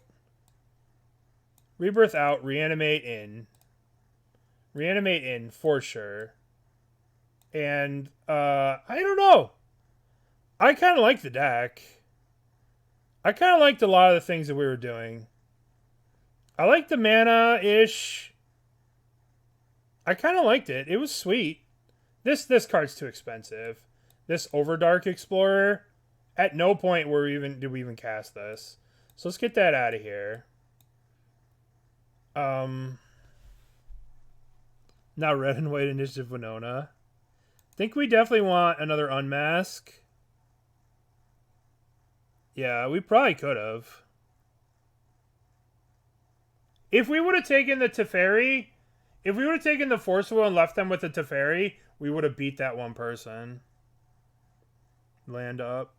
Rebirth out. Reanimate in. Reanimate in for sure. And, I don't know. I kind of like the deck. I kind of liked a lot of the things that we were doing. I liked the mana-ish. I kind of liked it. It was sweet. This card's too expensive. This Underdark Explorer, at no point did we even cast this. So let's get that out of here. Now red and white initiative Winona. Think we definitely want another Unmask. Yeah, we probably could have. If we would have taken the Teferi, if we would have taken the Forcible and left them with the Teferi, we would have beat that one person. Land up.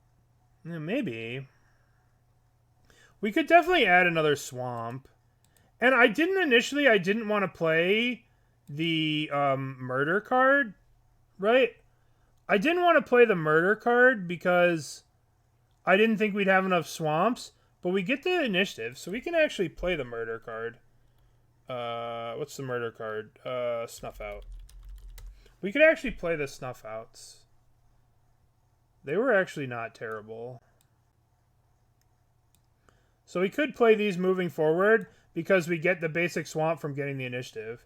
Yeah, maybe. We could definitely add another Swamp. And I didn't want to play the Murder card, right? I didn't want to play the Murder card because I didn't think we'd have enough Swamps. But we get the initiative, so we can actually play the Murder card. What's the Murder card? Snuff Out. We could actually play the Snuff Outs. They were actually not terrible. So we could play these moving forward because we get the basic Swamp from getting the initiative.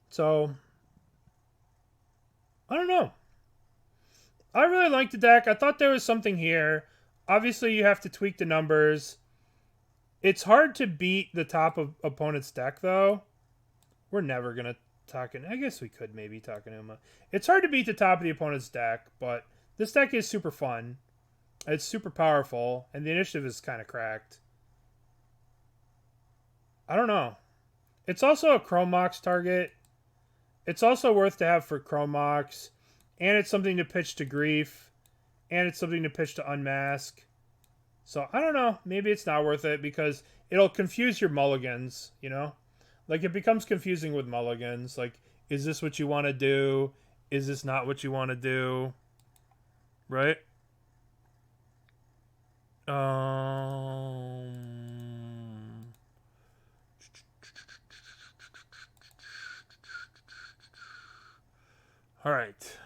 So, I don't know. I really liked the deck. I thought there was something here. Obviously, you have to tweak the numbers. It's hard to beat the top of opponent's deck, though. We're never going to Takenuma. I guess we could maybe Takenuma. It's hard to beat the top of the opponent's deck, but this deck is super fun. It's super powerful, and the initiative is kind of cracked. I don't know. It's also a Chrome Mox target. It's also worth to have for Chrome Mox. And it's something to pitch to Grief. And it's something to pitch to Unmask. So, I don't know. Maybe it's not worth it because it'll confuse your mulligans, you know? Like, it becomes confusing with mulligans. Like, is this what you want to do? Is this not what you want to do? Right? All right.